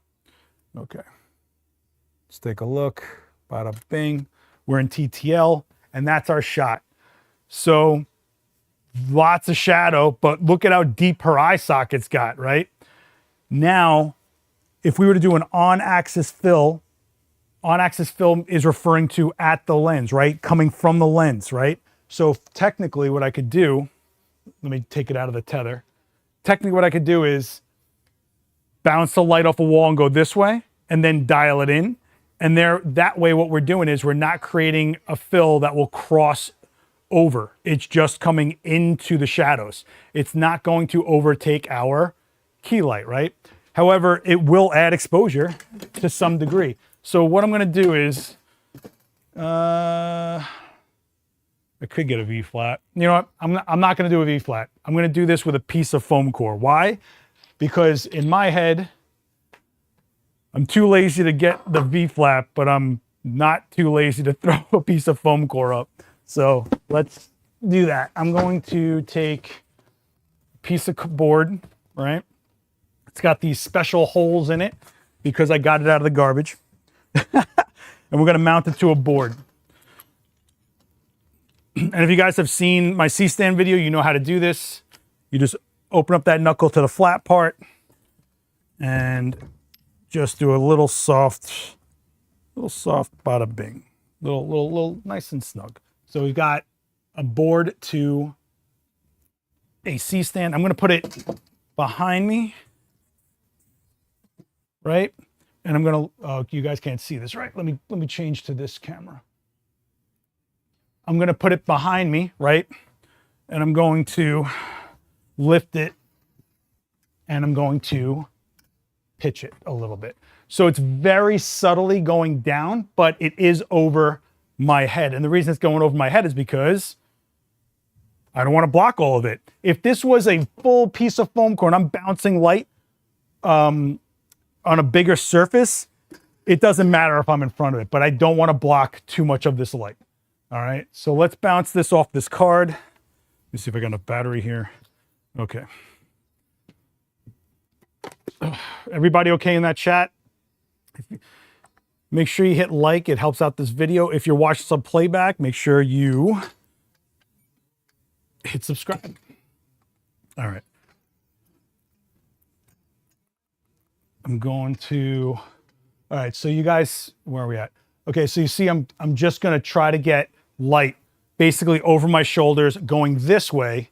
Okay, let's take a look, bada bing. We're in TTL and that's our shot. So lots of shadow, but look at how deep her eye socket's got, right? Now, if we were to do an on-axis fill is referring to at the lens, right? Coming from the lens, right? So technically what I could do, let me take it out of the tether. Technically what I could do is bounce the light off a wall and go this way and then dial it in. And that way what we're doing is we're not creating a fill that will cross over. It's just coming into the shadows. It's not going to overtake our key light, right? However, it will add exposure to some degree. So what I'm gonna do is, I could get a V flat. You know what, I'm not gonna do a V flat. I'm gonna do this with a piece of foam core. Why? Because in my head, I'm too lazy to get the V flat, but I'm not too lazy to throw a piece of foam core up. So let's do that. I'm going to take a piece of board, right? It's got these special holes in it because I got it out of the garbage. And we're gonna mount it to a board. And if you guys have seen my C-stand video, you know how to do this. You just open up that knuckle to the flat part and just do a little soft bada bing. Little nice and snug. So we've got a board to a C-stand. I'm gonna put it behind me, right? And I'm gonna, you guys can't see this, right? Let me change to this camera. I'm gonna put it behind me, right? And I'm going to lift it and I'm going to pitch it a little bit. So it's very subtly going down, but it is over my head. And the reason it's going over my head is because I don't want to block all of it. If this was a full piece of foam core and I'm bouncing light on a bigger surface, it doesn't matter if I'm in front of it, but I don't want to block too much of this light. All right, so let's bounce this off this card. Let me see if I got enough battery here. Okay. Everybody okay in that chat? Make sure you hit like, it helps out this video. If you're watching some playback, make sure you hit subscribe. All right. I'm going to, all right, so you guys, where are we at? Okay, so you see I'm just gonna try to get light basically over my shoulders going this way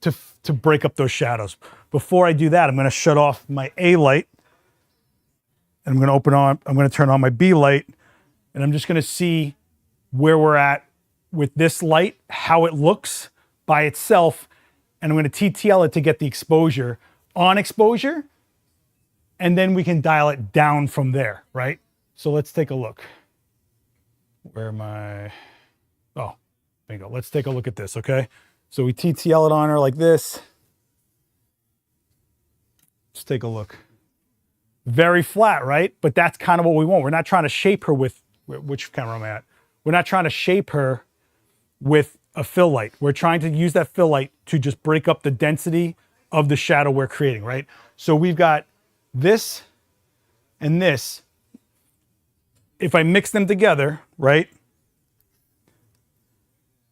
to break up those shadows. Before I do that, I'm gonna shut off my A light and I'm gonna turn on my B light and I'm just gonna see where we're at with this light, how it looks by itself, and I'm gonna TTL it to get the exposure on exposure, and then we can dial it down from there, right? So let's take a look. Where am I? Oh, there you go. Let's take a look at this, okay? So we TTL it on her like this. Let's take a look. Very flat, right? But that's kind of what we want. We're not trying to shape her with, which camera am I at? We're not trying to shape her with a fill light. We're trying to use that fill light to just break up the density of the shadow we're creating, right? So we've got this and this. If I mix them together, right,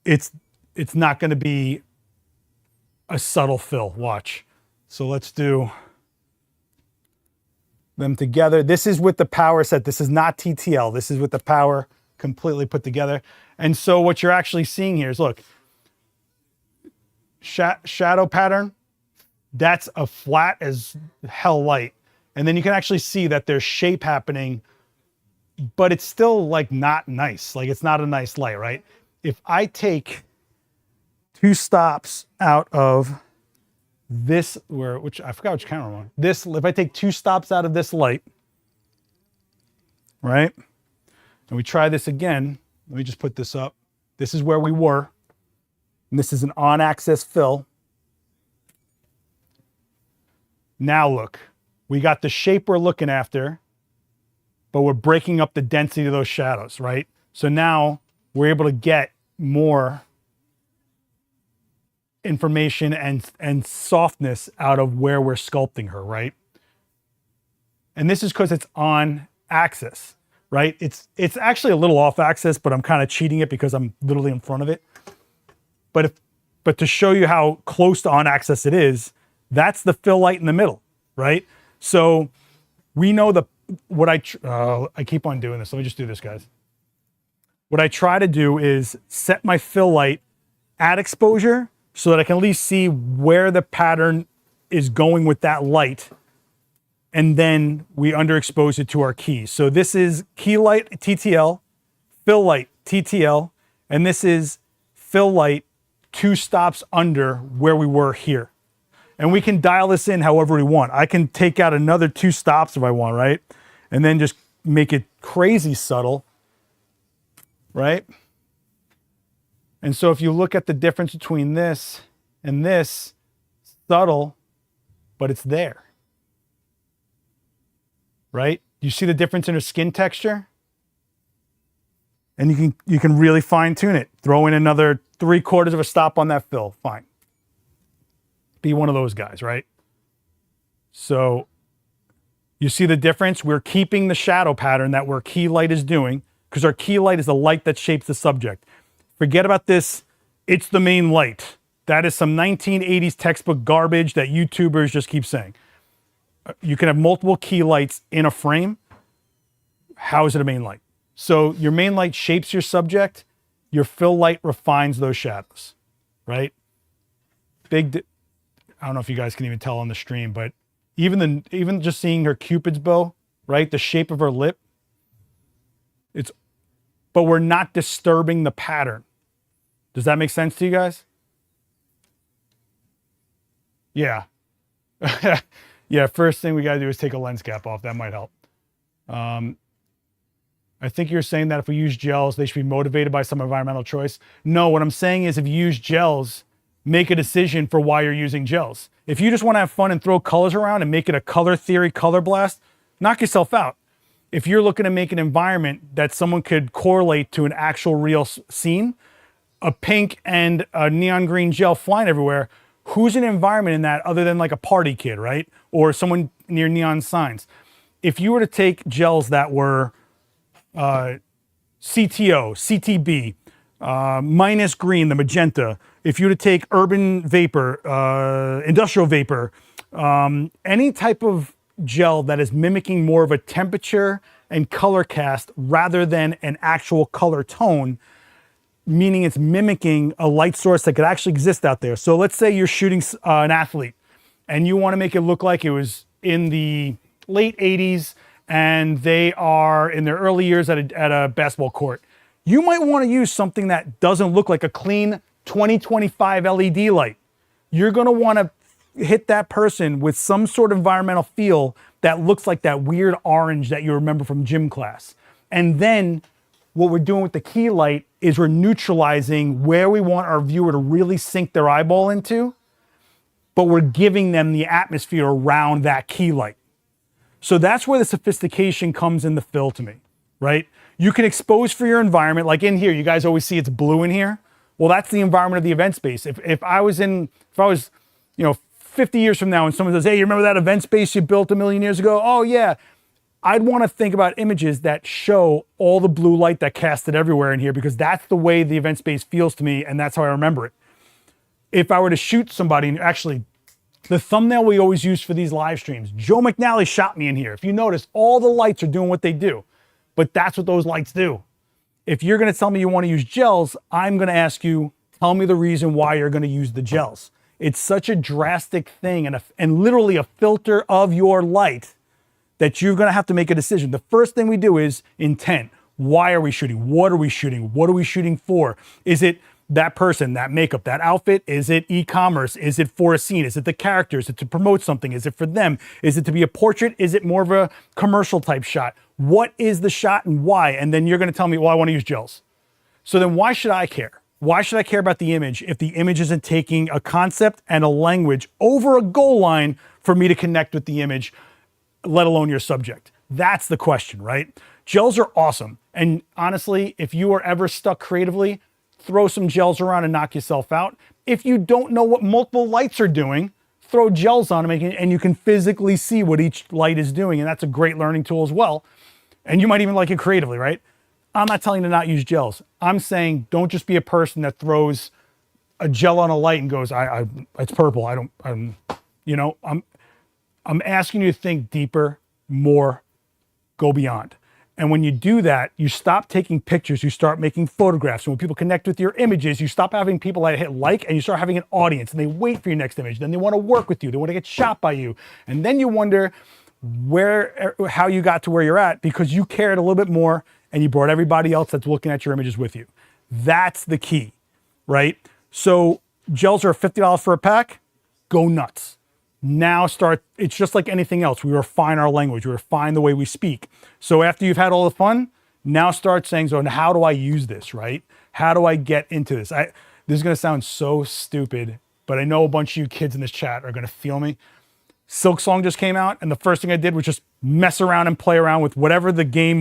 it's not going to be a subtle fill. Watch. So let's do them together. This is with the power set. This is not TTL. This is with the power completely put together. And so what you're actually seeing here is, look, shadow pattern, that's a flat as hell light. And then you can actually see that there's shape happening, but it's still like not nice. Like it's not a nice light, right? If I take 2 stops out of this, which I forgot which camera I'm on. This, if I take 2 stops out of this light, right? And we try this again. Let me just put this up. This is where we were. And this is an on-axis fill. Now look, we got the shape we're looking after, but we're breaking up the density of those shadows, right? So now we're able to get more information and softness out of where we're sculpting her, right? And this is because it's on axis, right? It's actually a little off axis, but I'm kind of cheating it because I'm literally in front of it. But to show you how close to on axis it is, that's the fill light in the middle, right? So we know what I keep on doing this. Let me just do this, guys. What I try to do is set my fill light at exposure so that I can at least see where the pattern is going with that light. And then we underexpose it to our keys. So this is key light TTL, fill light TTL, and this is fill light 2 stops under where we were here. And we can dial this in however we want. I can take out another 2 stops if I want, right? And then just make it crazy subtle, right? And so if you look at the difference between this and this, subtle, but it's there, right? You see the difference in her skin texture? And you can really fine tune it. Throw in another 3/4 of a stop on that fill, fine. Be one of those guys, right? So you see the difference? We're keeping the shadow pattern that our key light is doing, because our key light is the light that shapes the subject. Forget about this, it's the main light. That is some 1980s textbook garbage that YouTubers just keep saying. You can have multiple key lights in a frame. How is it a main light? So your main light shapes your subject, your fill light refines those shadows, right? I don't know if you guys can even tell on the stream, but even just seeing her Cupid's bow right? The shape of her lip. But we're not disturbing the pattern. Does that make sense to you guys? Yeah. Yeah, first thing we got to do is take a lens cap off. That might help. I think you're saying that if we use gels, they should be motivated by some environmental choice. No, what I'm saying is if you use gels, make a decision for why you're using gels. If you just want to have fun and throw colors around and make it a color theory, color blast, knock yourself out. If you're looking to make an environment that someone could correlate to an actual real scene, a pink and a neon green gel flying everywhere, who's an environment in that other than like a party kid, right? Or someone near neon signs. If you were to take gels that were CTO, CTB, minus green, the magenta, if you were to take urban vapor, industrial vapor, any type of gel that is mimicking more of a temperature and color cast rather than an actual color tone, meaning it's mimicking a light source that could actually exist out there. So let's say you're shooting an athlete and you want to make it look like it was in the late 80s and they are in their early years at a basketball court. You might want to use something that doesn't look like a clean 2025 LED light. You're going to want to hit that person with some sort of environmental feel that looks like that weird orange that you remember from gym class. And then what we're doing with the key light is we're neutralizing where we want our viewer to really sink their eyeball into, but we're giving them the atmosphere around that key light. So that's where the sophistication comes in the fill to me, right? You can expose for your environment, like in here, you guys always see it's blue in here. Well, that's the environment of the event space. If I was, 50 years from now and someone says, hey, you remember that event space you built a million years ago? Oh yeah. I'd want to think about images that show all the blue light that casted everywhere in here because that's the way the event space feels to me and that's how I remember it. If I were to shoot somebody, and actually the thumbnail we always use for these live streams, Joe McNally shot me in here. If you notice, all the lights are doing what they do, but that's what those lights do. If you're going to tell me you want to use gels, I'm going to ask you, tell me the reason why you're going to use the gels. It's such a drastic thing and literally a filter of your light that you're going to have to make a decision. The first thing we do is intent. Why are we shooting? What are we shooting? What are we shooting for? Is it that person, that makeup, that outfit? Is it e-commerce? Is it for a scene? Is it the character? Is it to promote something? Is it for them? Is it to be a portrait? Is it more of a commercial type shot? What is the shot and why? And then you're going to tell me, well, I want to use gels. So then why should I care? Why should I care about the image if the image isn't taking a concept and a language over a goal line for me to connect with the image, let alone your subject? That's the question, right? Gels are awesome. And honestly, if you are ever stuck creatively, throw some gels around and knock yourself out. If you don't know what multiple lights are doing, throw gels on them and you can physically see what each light is doing. And that's a great learning tool as well. And you might even like it creatively, right? I'm not telling you to not use gels. I'm saying don't just be a person that throws a gel on a light and goes, it's purple. I'm asking you to think deeper, more, go beyond. And when you do that, you stop taking pictures, you start making photographs. And when people connect with your images, you stop having people that hit like and you start having an audience and they wait for your next image. Then they want to work with you. They want to get shot by you. And then you wonder how you got to where you're at because you cared a little bit more and you brought everybody else that's looking at your images with you. That's the key, right? So gels are $50 for a pack, go nuts. Now it's just like anything else. We refine our language, we refine the way we speak. So after you've had all the fun, now start saying, so how do I use this, right? How do I get into this? This is gonna sound so stupid, but I know a bunch of you kids in this chat are gonna feel me. Silk Song just came out, and the first thing I did was just mess around and play around with whatever the game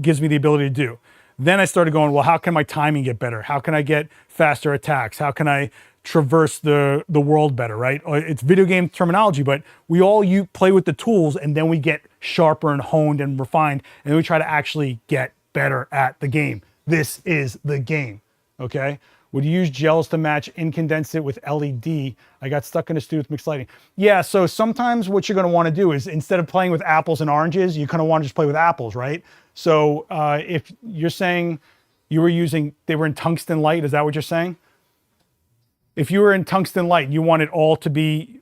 gives me the ability to do. Then I started going, well, how can my timing get better? How can I get faster attacks? How can I traverse the world better, right? It's video game terminology, but we all play with the tools and then we get sharper and honed and refined, and then we try to actually get better at the game. This is the game, okay? Would you use gels to match incandescent with LED? I got stuck in a studio with mixed lighting. Yeah, so sometimes what you're gonna wanna do is instead of playing with apples and oranges, you kinda wanna just play with apples, right? So if you're saying they were in tungsten light, is that what you're saying? If you were in tungsten light, you want it all to be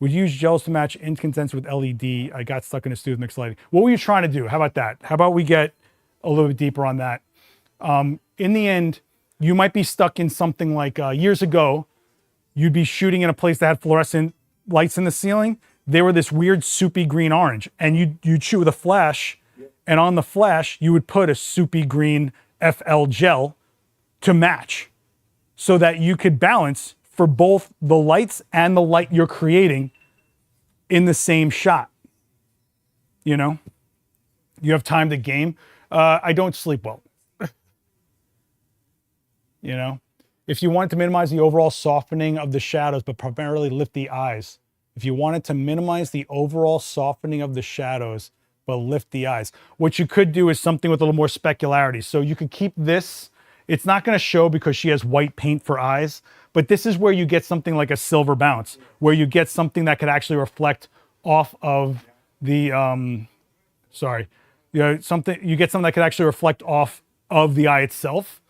Would you use gels to match incandescent with LED? I got stuck in a stew with mixed lighting. What were you trying to do? How about that? How about we get a little bit deeper on that? In the end, you might be stuck in something like years ago, you'd be shooting in a place that had fluorescent lights in the ceiling. They were this weird soupy green orange, and you'd shoot with a flash, and on the flash, you would put a soupy green FL gel to match so that you could balance for both the lights and the light you're creating in the same shot. You know, you have time to game. I don't sleep well. You know, if you wanted to minimize the overall softening of the shadows, but primarily lift the eyes. If you wanted to minimize the overall softening of the shadows, but lift the eyes. What you could do is something with a little more specularity. So you could keep this. It's not going to show because she has white paint for eyes, but this is where you get something like a silver bounce, where you get something that could actually reflect off of the, you get something that could actually reflect off of the eye itself,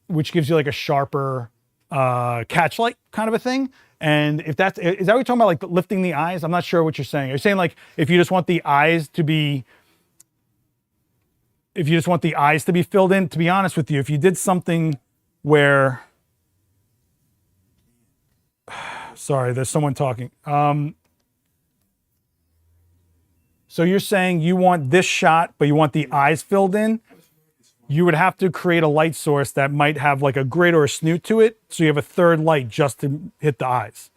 which gives you like a sharper catch light kind of a thing. And if that's, is that what you're talking about, like lifting the eyes? I'm not sure what you're saying. Are you saying like, if you just want the eyes to be, filled in? To be honest with you, if you did something where, sorry, there's someone talking. So you're saying you want this shot, but you want the eyes filled in? You would have to create a light source that might have like a grid or a snoot to it. So you have a third light just to hit the eyes.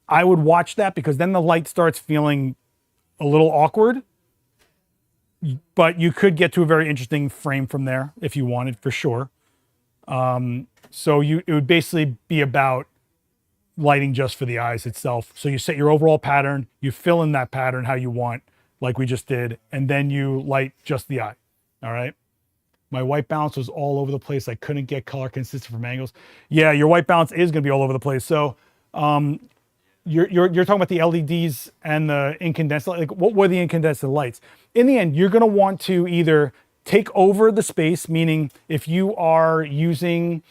I would watch that because then the light starts feeling a little awkward, but you could get to a very interesting frame from there if you wanted, for sure. So it would basically be about lighting just for the eyes itself. So you set your overall pattern, you fill in that pattern how you want, like we just did, and then you light just the eye. All right. My white balance was all over the place. I couldn't get color consistent from angles. Yeah, your white balance is going to be all over the place. So you're talking about the LEDs and the incandescent. Like, what were the incandescent lights? In the end, you're going to want to either take over the space, meaning if you are using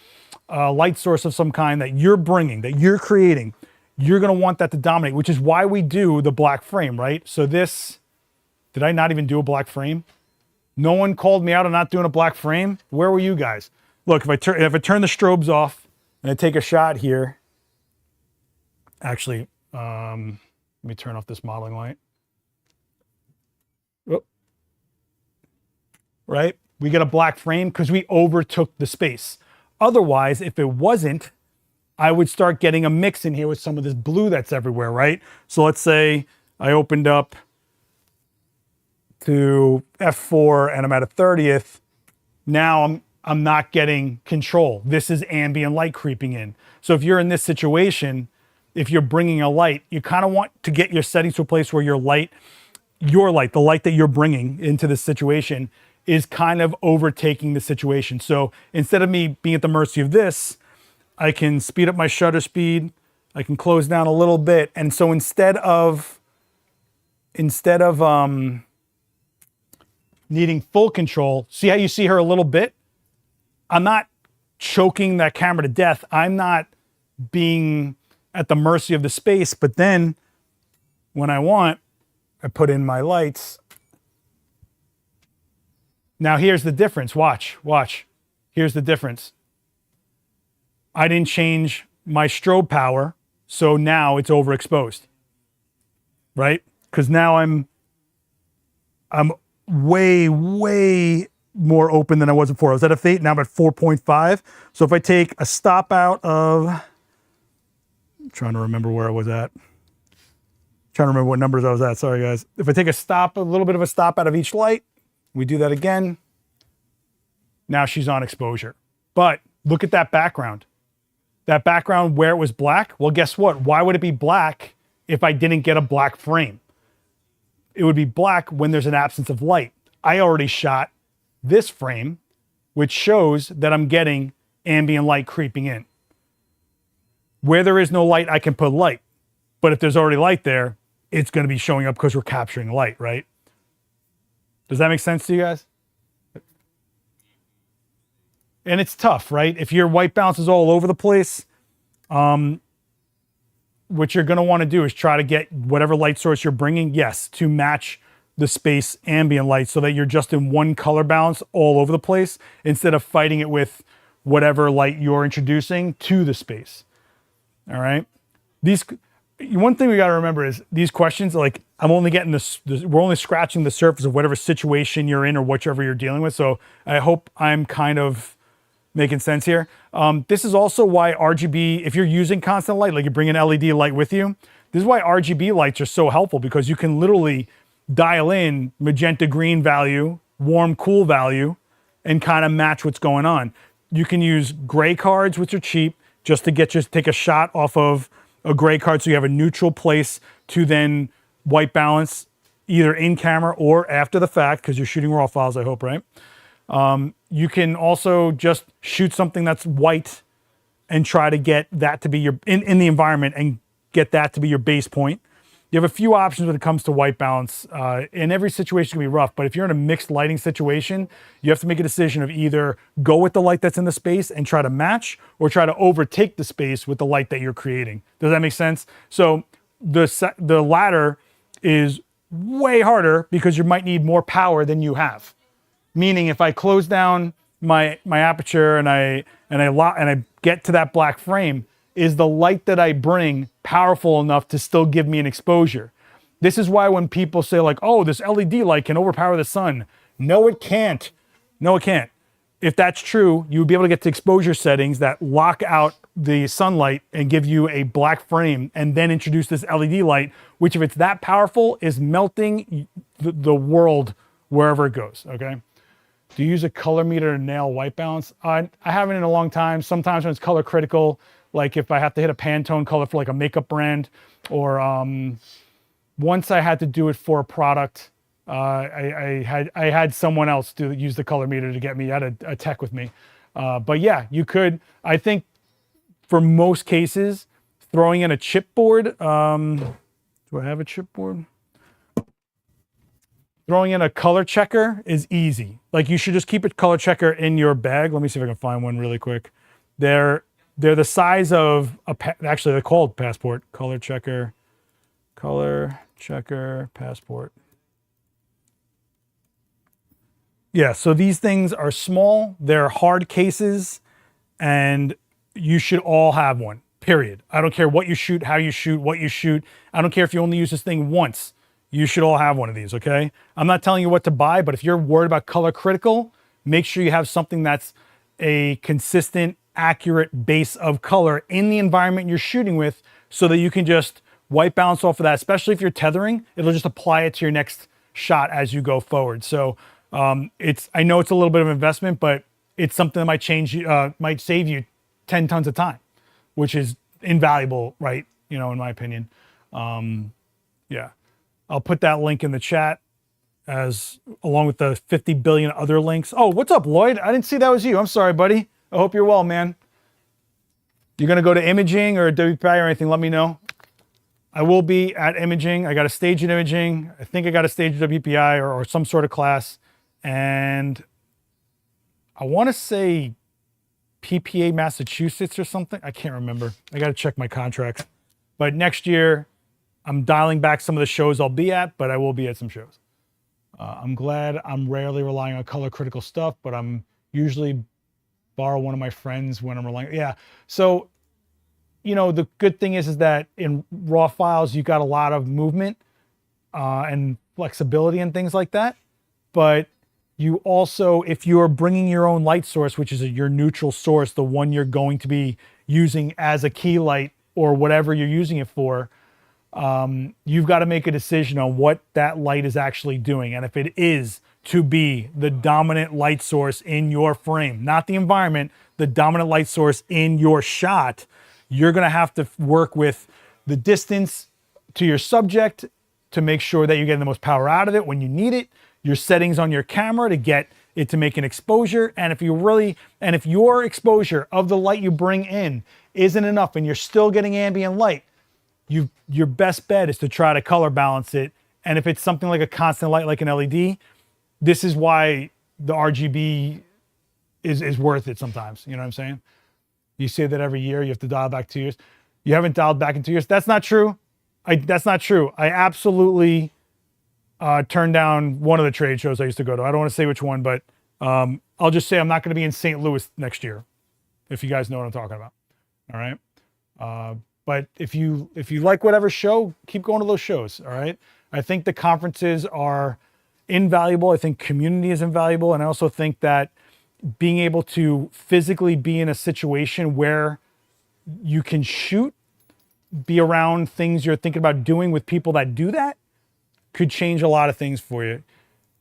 a light source of some kind that you're bringing, that you're creating, you're going to want that to dominate, which is why we do the black frame, right? So this, did I not even do a black frame? No one called me out on not doing a black frame. Where were you guys? Look, if I turn the strobes off and I take a shot here, actually, let me turn off this modeling light. Oh. Right? We get a black frame because we overtook the space. Otherwise, if it wasn't, I would start getting a mix in here with some of this blue that's everywhere, right? So let's say I opened up to F4 and I'm at a 30th. Now I'm not getting control. This is ambient light creeping in. So if you're in this situation, if you're bringing a light, you kind of want to get your settings to a place where the light that you're bringing into this situation is kind of overtaking the situation. So instead of me being at the mercy of this, I can speed up my shutter speed. I can close down a little bit. And so instead of needing full control, see how you see her a little bit? I'm not choking that camera to death. I'm not being at the mercy of the space, but then when I want, I put in my lights. Now here's the difference. Watch. Here's the difference. I didn't change my strobe power, so now it's overexposed, right? Because now I'm way more open than I was before. I was at a 8, now I'm at 4.5. So if I take a stop out of, I'm trying to remember where I was at. Trying to remember what numbers I was at. Sorry, guys. If I take a little bit of a stop out of each light, we do that again. Now she's on exposure. But look at that background. That background where it was black. Well, guess what? Why would it be black if I didn't get a black frame? It would be black when there's an absence of light. I already shot this frame, which shows that I'm getting ambient light creeping in. Where there is no light, I can put light. But if there's already light there, it's going to be showing up because we're capturing light, right? Does that make sense to you guys? And it's tough, right? If your white balance is all over the place, what you're going to want to do is try to get whatever light source you're bringing, yes, to match the space ambient light so that you're just in one color balance all over the place instead of fighting it with whatever light you're introducing to the space. All right. One thing we got to remember is these questions, like I'm only getting we're only scratching the surface of whatever situation you're in or whichever you're dealing with. So I hope I'm kind of making sense here. This is also why RGB, if you're using constant light, like you bring an LED light with you, this is why RGB lights are so helpful, because you can literally dial in magenta green value, warm cool value, and kind of match what's going on. You can use gray cards, which are cheap, just to take a shot off of a gray card so you have a neutral place to then white balance either in camera or after the fact, because you're shooting raw files, I hope, right? You can also just shoot something that's white and try to get that to be your, in the environment, and get that to be your base point. You have a few options when it comes to white balance. And every situation can be rough, but if you're in a mixed lighting situation, you have to make a decision of either go with the light that's in the space and try to match, or try to overtake the space with the light that you're creating. Does that make sense? So the latter is way harder because you might need more power than you have. Meaning if I close down my aperture and I get to that black frame, is the light that I bring powerful enough to still give me an exposure? This is why when people say like, oh, this LED light can overpower the sun. No, it can't. No, it can't. If that's true, you would be able to get to exposure settings that lock out the sunlight and give you a black frame, and then introduce this LED light, which if it's that powerful is melting the world wherever it goes, okay? Do you use a color meter to nail white balance? I haven't in a long time. Sometimes when it's color critical, like if I have to hit a Pantone color for like a makeup brand, or once I had to do it for a product, I had someone else use the color meter to get me. I had a tech with me. But yeah, you could. I think for most cases, throwing in a chipboard. Do I have a chipboard? Throwing in a color checker is easy. Like you should just keep a color checker in your bag. Let me see if I can find one really quick. They're the size of actually they're called Passport. Color checker, Passport. Yeah, so these things are small. They're hard cases, and you should all have one, period. I don't care what you shoot, how you shoot, what you shoot. I don't care if you only use this thing once. You should all have one of these, okay? I'm not telling you what to buy, but if you're worried about color critical, make sure you have something that's a consistent, accurate base of color in the environment you're shooting with, so that you can just white balance off of that. Especially if you're tethering, it'll just apply it to your next shot as you go forward. So I know it's a little bit of investment, but it's something that might save you 10 tons of time, which is invaluable, right? You know, in my opinion. Yeah. I'll put that link in the chat along with the 50 billion other links. Oh, what's up, Lloyd? I didn't see that was you. I'm sorry, buddy. I hope you're well, man. You're going to go to imaging or WPI or anything, let me know. I will be at imaging. I got a stage in imaging. I think I got a stage at WPI or some sort of class. And I want to say PPA Massachusetts or something. I can't remember. I got to check my contracts. But next year, I'm dialing back some of the shows I'll be at, but I will be at some shows. I'm glad I'm rarely relying on color critical stuff, but I'm usually borrow one of my friends when I'm relying. Yeah. So, you know, the good thing is that in raw files, you got a lot of movement and flexibility and things like that. But you also, if you're bringing your own light source, which is your neutral source, the one you're going to be using as a key light or whatever you're using it for, you've got to make a decision on what that light is actually doing. And if it is to be the dominant light source in your frame, not the environment, the dominant light source in your shot, you're going to have to work with the distance to your subject to make sure that you're getting the most power out of it when you need it, your settings on your camera to get it to make an exposure. And if your exposure of the light you bring in isn't enough and you're still getting ambient light, your best bet is to try to color balance it. And if it's something like a constant light, like an LED, this is why the RGB is worth it sometimes. You know what I'm saying? You say that every year, you have to dial back 2 years. You haven't dialed back in 2 years. That's not true. That's not true. I absolutely turned down one of the trade shows I used to go to. I don't want to say which one, but I'll just say I'm not going to be in St. Louis next year, if you guys know what I'm talking about. All right. But if you like whatever show, keep going to those shows. All right. I think the conferences are invaluable. I think community is invaluable. And I also think that being able to physically be in a situation where you can shoot, be around things you're thinking about doing with people that do that could change a lot of things for you.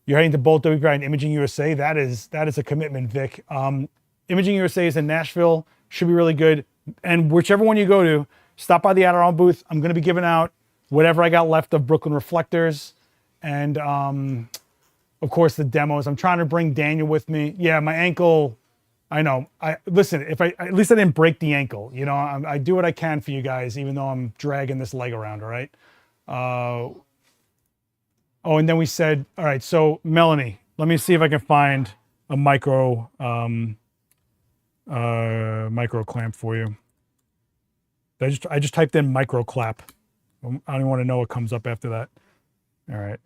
You're heading to both WPI and Imaging USA. That is a commitment, Vic. Imaging USA is in Nashville. Should be really good. And whichever one you go to, stop by the Adorama booth. I'm going to be giving out whatever I got left of Brooklyn reflectors. And of course the demos. I'm trying to bring Daniel with me. Yeah, my ankle, I know. Listen, at least I didn't break the ankle. You know, I do what I can for you guys, even though I'm dragging this leg around, all right? Oh, and then we said, all right, so Melanie, let me see if I can find a micro clamp for you. I just typed in micro clap. I don't even want to know what comes up after that. All right.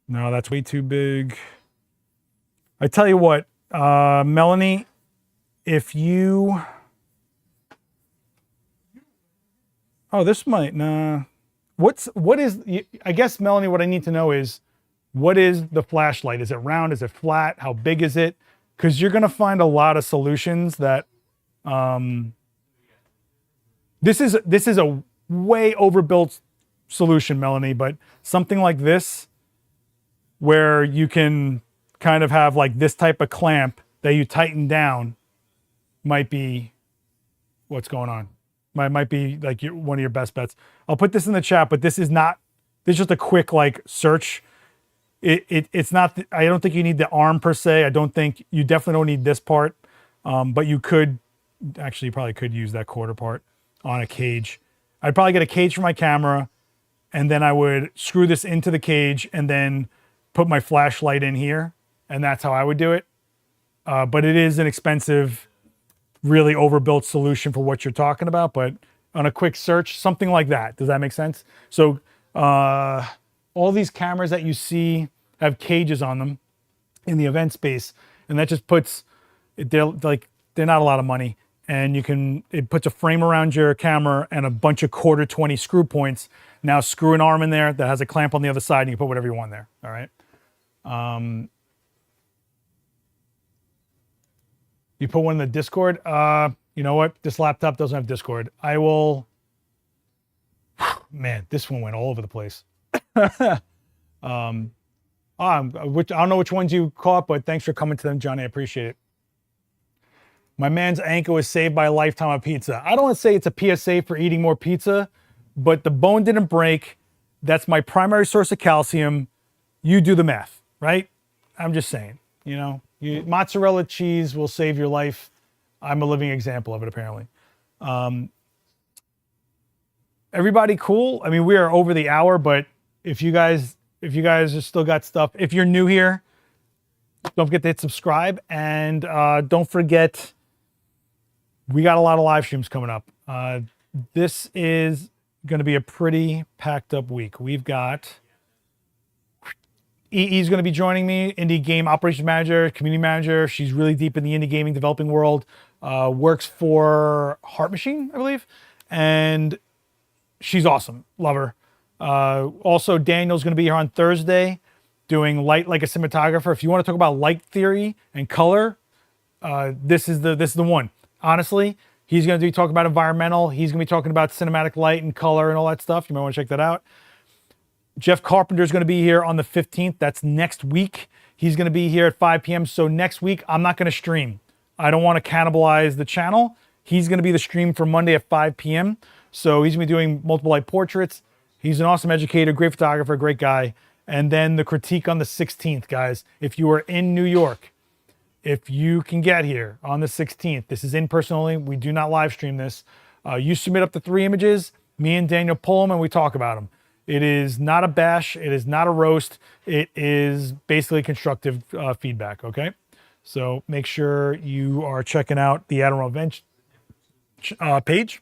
No, that's way too big. I tell you what, Melanie, if you, oh, this might, nah. What is, I guess, Melanie, what I need to know is, what is the flashlight? Is it round? Is it flat? How big is it? Because you're going to find a lot of solutions that, this is a way overbuilt solution, Melanie, but something like this, where you can kind of have like this type of clamp that you tighten down, might be what's going on. Might be like one of your best bets. I'll put this in the chat, but this is just a quick like search. It's not, I don't think you need the arm per se. I don't think, you definitely don't need this part. But you could, actually you probably could use that quarter part on a cage. I'd probably get a cage for my camera, and then I would screw this into the cage and then put my flashlight in here. And that's how I would do it. But it is an expensive, really overbuilt solution for what you're talking about. But on a quick search, something like that. Does that make sense? So all these cameras that you see have cages on them in the event space. And that just puts, they're not a lot of money. And it puts a frame around your camera and a bunch of 1/4-20 screw points. Now screw an arm in there that has a clamp on the other side, and you put whatever you want there. All right. You put one in the Discord. You know what? This laptop doesn't have Discord. I will. Man, this one went all over the place. I don't know which ones you caught, but thanks for coming to them, Johnny. I appreciate it. My man's ankle was saved by a lifetime of pizza. I don't want to say it's a PSA for eating more pizza, but the bone didn't break. That's my primary source of calcium. You do the math, right? I'm just saying, you know, mozzarella cheese will save your life. I'm a living example of it, apparently. Everybody cool? I mean, we are over the hour, but if you guys have still got stuff, if you're new here, don't forget to hit subscribe, and don't forget, we got a lot of live streams coming up. This is going to be a pretty packed up week. We've got EE's going to be joining me, indie game operations manager, community manager. She's really deep in the indie gaming developing world. Works for Heart Machine, I believe, and she's awesome. Love her. Also, Daniel's going to be here on Thursday doing light like a cinematographer. If you want to talk about light theory and color, this is the one. Honestly, he's going to be talking about environmental. He's going to be talking about cinematic light and color and all that stuff. You might want to check that out. Jeff Carpenter is going to be here on the 15th. That's next week. He's going to be here at 5 p.m. So next week, I'm not going to stream. I don't want to cannibalize the channel. He's going to be the stream for Monday at 5 p.m. So he's going to be doing multiple light portraits. He's an awesome educator, great photographer, great guy. And then the critique on the 16th, guys. If you are in New York, if you can get here on the 16th, this is in person only. We do not live stream this. You submit up to 3 images. Me and Daniel pull them and we talk about them. It is not a bash. It is not a roast. It is basically constructive feedback, okay? So make sure you are checking out the Adorama event page.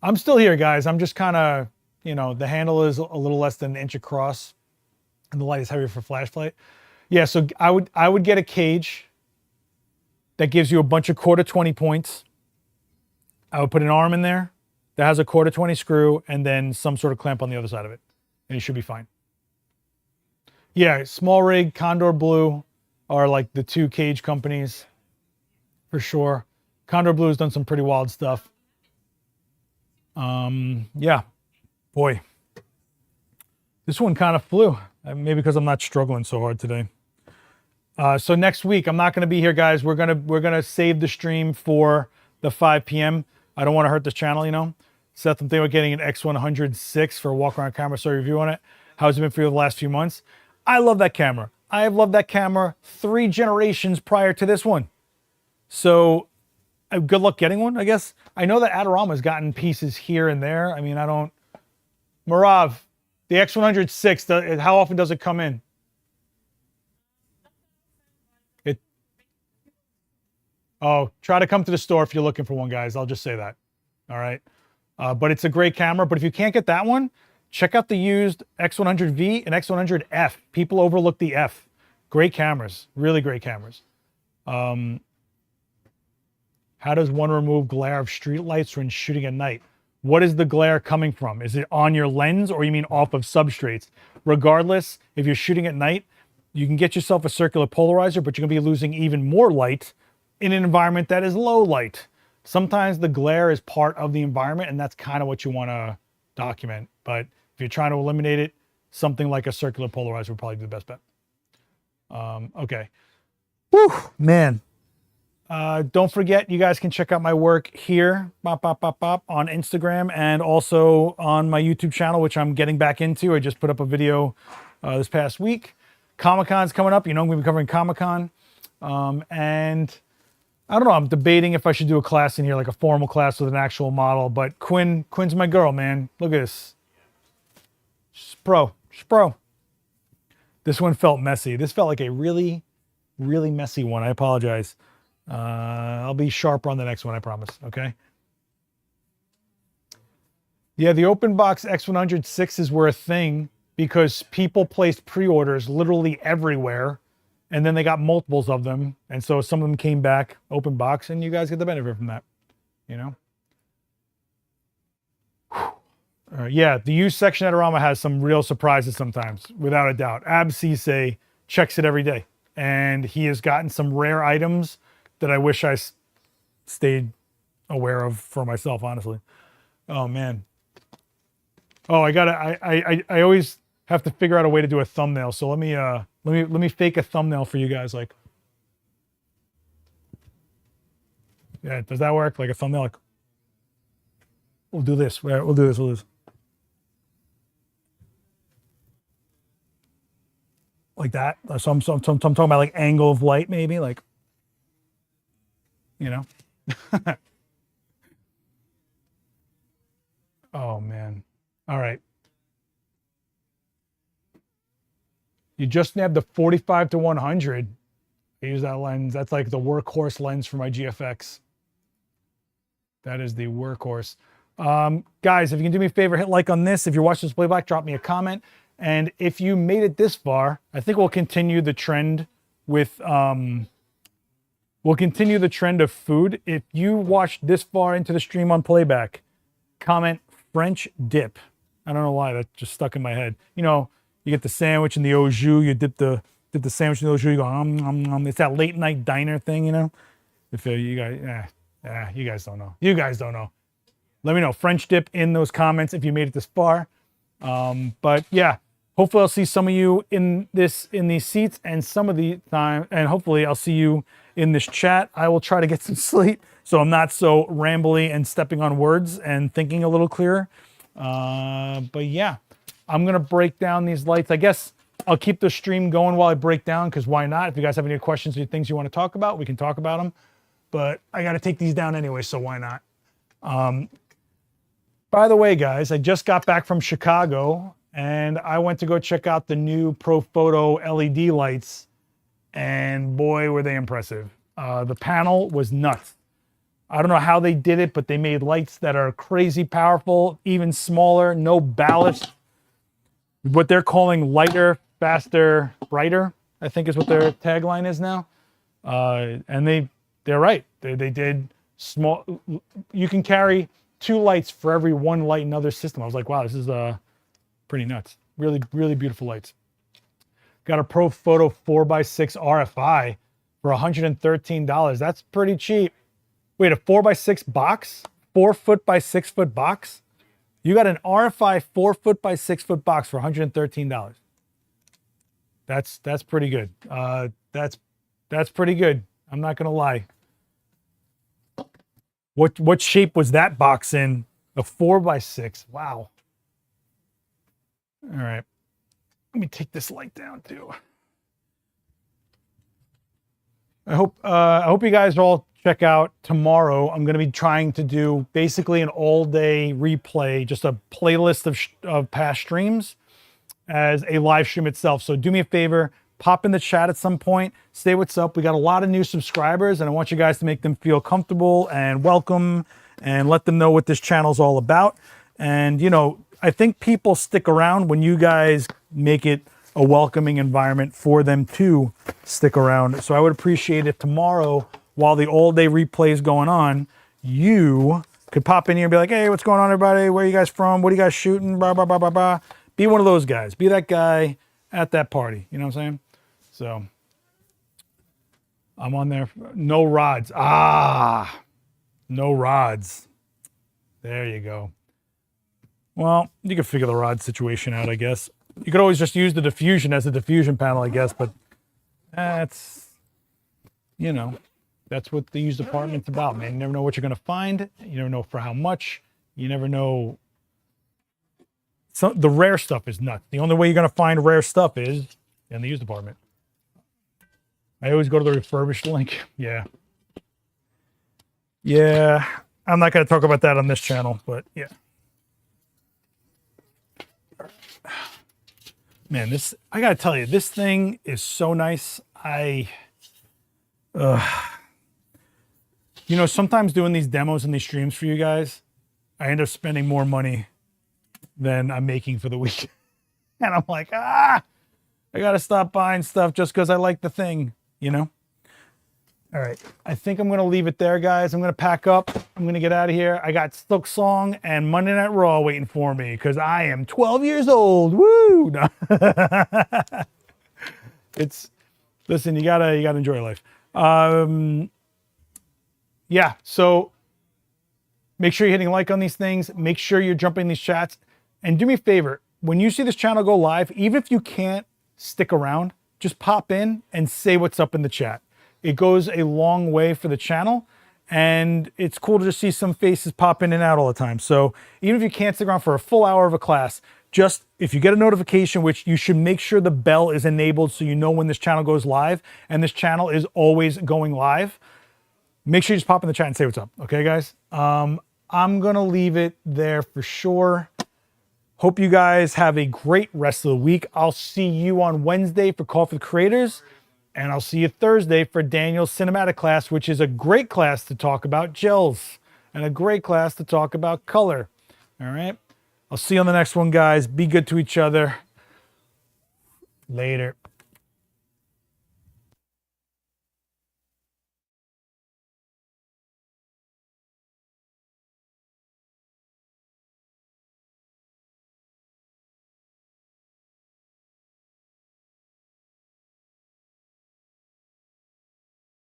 I'm still here, guys. I'm just kind of, the handle is a little less than an inch across, and the light is heavier for flashlight. Yeah, so I would get a cage that gives you a bunch of quarter 20 points. I would put an arm in there that has a quarter 20 screw and then some sort of clamp on the other side of it, and you should be fine. Yeah, Small Rig, Condor Blue are like the two cage companies for sure. Condor Blue has done some pretty wild stuff. Yeah, boy, this one kind of flew. Maybe because I'm not struggling so hard today. So next week, I'm not going to be here, guys. We're gonna save the stream for the 5 p.m. I don't want to hurt this channel, Seth, I'm thinking about getting an X100 for a walk around camera story review on it. How's it been for you the last few months? I love that camera. I have loved that camera 3 generations prior to this one. So good luck getting one, I guess. I know that Adorama's gotten pieces here and there. I mean, Marav, the X100 how often does it come in? Try to come to the store if you're looking for one, guys. I'll just say that. All right. But it's a great camera. But if you can't get that one, check out the used X100V and X100F. People overlook the F. Great cameras. Really great cameras. How does one remove glare of street lights when shooting at night? What is the glare coming from? Is it on your lens or you mean off of substrates? Regardless, if you're shooting at night, you can get yourself a circular polarizer, but you're going to be losing even more light in an environment that is low light. Sometimes the glare is part of the environment, and that's kind of what you want to document. But if you're trying to eliminate it, something like a circular polarizer would probably be the best bet. Okay. Whew, man. Don't forget, you guys can check out my work here on Instagram and also on my YouTube channel, which I'm getting back into. I just put up a video this past week. Comic-Con's coming up. I'm going to be covering Comic-Con. And I don't know, I'm debating if I should do a class in here, like a formal class with an actual model, but Quinn's my girl, man. Look at this. She's pro. This one felt messy. This felt like a really, really messy one. I apologize. I'll be sharper on the next one, I promise, okay? Yeah, the open box X100 were a thing because people placed pre-orders literally everywhere. And then they got multiples of them. And so some of them came back open box and you guys get the benefit from that, Yeah, the used section at Adorama has some real surprises sometimes, without a doubt. Ab Cisse checks it every day. And he has gotten some rare items that I wish I stayed aware of for myself, honestly. Oh, man. Oh, I always have to figure out a way to do a thumbnail. So let me fake a thumbnail for you guys. Like, yeah, does that work? Like a thumbnail? Like, we'll do this. We'll do this. Like that. So I'm talking about like angle of light, maybe, like, Oh man. All right. You just nabbed the 45 to 100. I use that lens. That's like the workhorse lens for my GFX. That is the workhorse. Guys, if you can do me a favor, hit like on this. If you're watching this playback, drop me a comment. And if you made it this far, I think we'll continue the trend with, of food. If you watched this far into the stream on playback, comment French dip. I don't know why, that just stuck in my head. You get the sandwich and the au jus, you dip the sandwich in the au jus, you go, It's that late night diner thing, If you guys, you guys don't know. You guys don't know. Let me know. French dip in those comments if you made it this far. But yeah, hopefully I'll see some of you in these seats and some of the time, and hopefully I'll see you in this chat. I will try to get some sleep so I'm not so rambly and stepping on words and thinking a little clearer. But yeah. I'm going to break down these lights. I guess I'll keep the stream going while I break down, because why not? If you guys have any questions or things you want to talk about, we can talk about them. But I got to take these down anyway, so why not? By the way, guys, I just got back from Chicago, and I went to go check out the new ProPhoto LED lights, and boy, were they impressive. The panel was nuts. I don't know how they did it, but they made lights that are crazy powerful, even smaller, no ballast. What they're calling lighter, faster, brighter, I think is what their tagline is now. And they're right. They did small. You can carry 2 lights for every 1 light in other system. I was like, wow, this is pretty nuts. Really, really beautiful lights. Got a Pro Photo 4x6 RFI for $113. That's pretty cheap. Wait, a 4x6 box? 4 foot by 6 foot box? You got an RFI 4 foot by 6 foot box for $113. That's pretty good. That's pretty good. I'm not gonna lie. What shape was that box in? A 4x6. Wow. All right. Let me take this light down too. I hope you guys all check out tomorrow. I'm going to be trying to do basically an all-day replay, just a playlist of past streams as a live stream itself. So do me a favor, pop in the chat at some point, say what's up. We got a lot of new subscribers, and I want you guys to make them feel comfortable and welcome and let them know what this channel's all about. And, you know, I think people stick around when you guys make it a welcoming environment for them to stick around. So I would appreciate it tomorrow, while the all-day replay is going on, you could pop in here and be like, hey, what's going on, everybody? Where are you guys from? What are you guys shooting? Blah, blah, blah, blah, blah. Be one of those guys. Be that guy at that party. You know what I'm saying? So I'm on there. No rods. Ah, no rods. There you go. Well, you can figure the rod situation out, I guess. You could always just use the diffusion as a diffusion panel, I guess, but that's, you know, that's what the used apartment's about, man. You never know what you're going to find. You never know for how much. You never know. So the rare stuff is nuts. The only way you're going to find rare stuff is in the used apartment. I always go to the refurbished link. Yeah. Yeah. I'm not going to talk about that on this channel, but yeah. Man, I got to tell you, this thing is so nice. You know, sometimes doing these demos and these streams for you guys, I end up spending more money than I'm making for the week. And I'm like, I got to stop buying stuff just because I like the thing, you know? All right. I think I'm going to leave it there, guys. I'm going to pack up. I'm going to get out of here. I got Silk Song and Monday Night Raw waiting for me because I am 12 years old. Woo! No. Listen, you gotta enjoy life. Yeah, so make sure you're hitting like on these things. Make sure you're jumping these chats. And do me a favor, when you see this channel go live, even if you can't stick around, just pop in and say what's up in the chat. It goes a long way for the channel, and it's cool to just see some faces pop in and out all the time. So even if you can't stick around for a full hour of a class, just if you get a notification, which you should make sure the bell is enabled so you know when this channel goes live, and this channel is always going live, make sure you just pop in the chat and say what's up. Okay, guys? I'm going to leave it there for sure. Hope you guys have a great rest of the week. I'll see you on Wednesday for Call for the Creators, and I'll see you Thursday for Daniel's cinematic class, which is a great class to talk about gels and a great class to talk about color. All right? I'll see you on the next one, guys. Be good to each other. Later.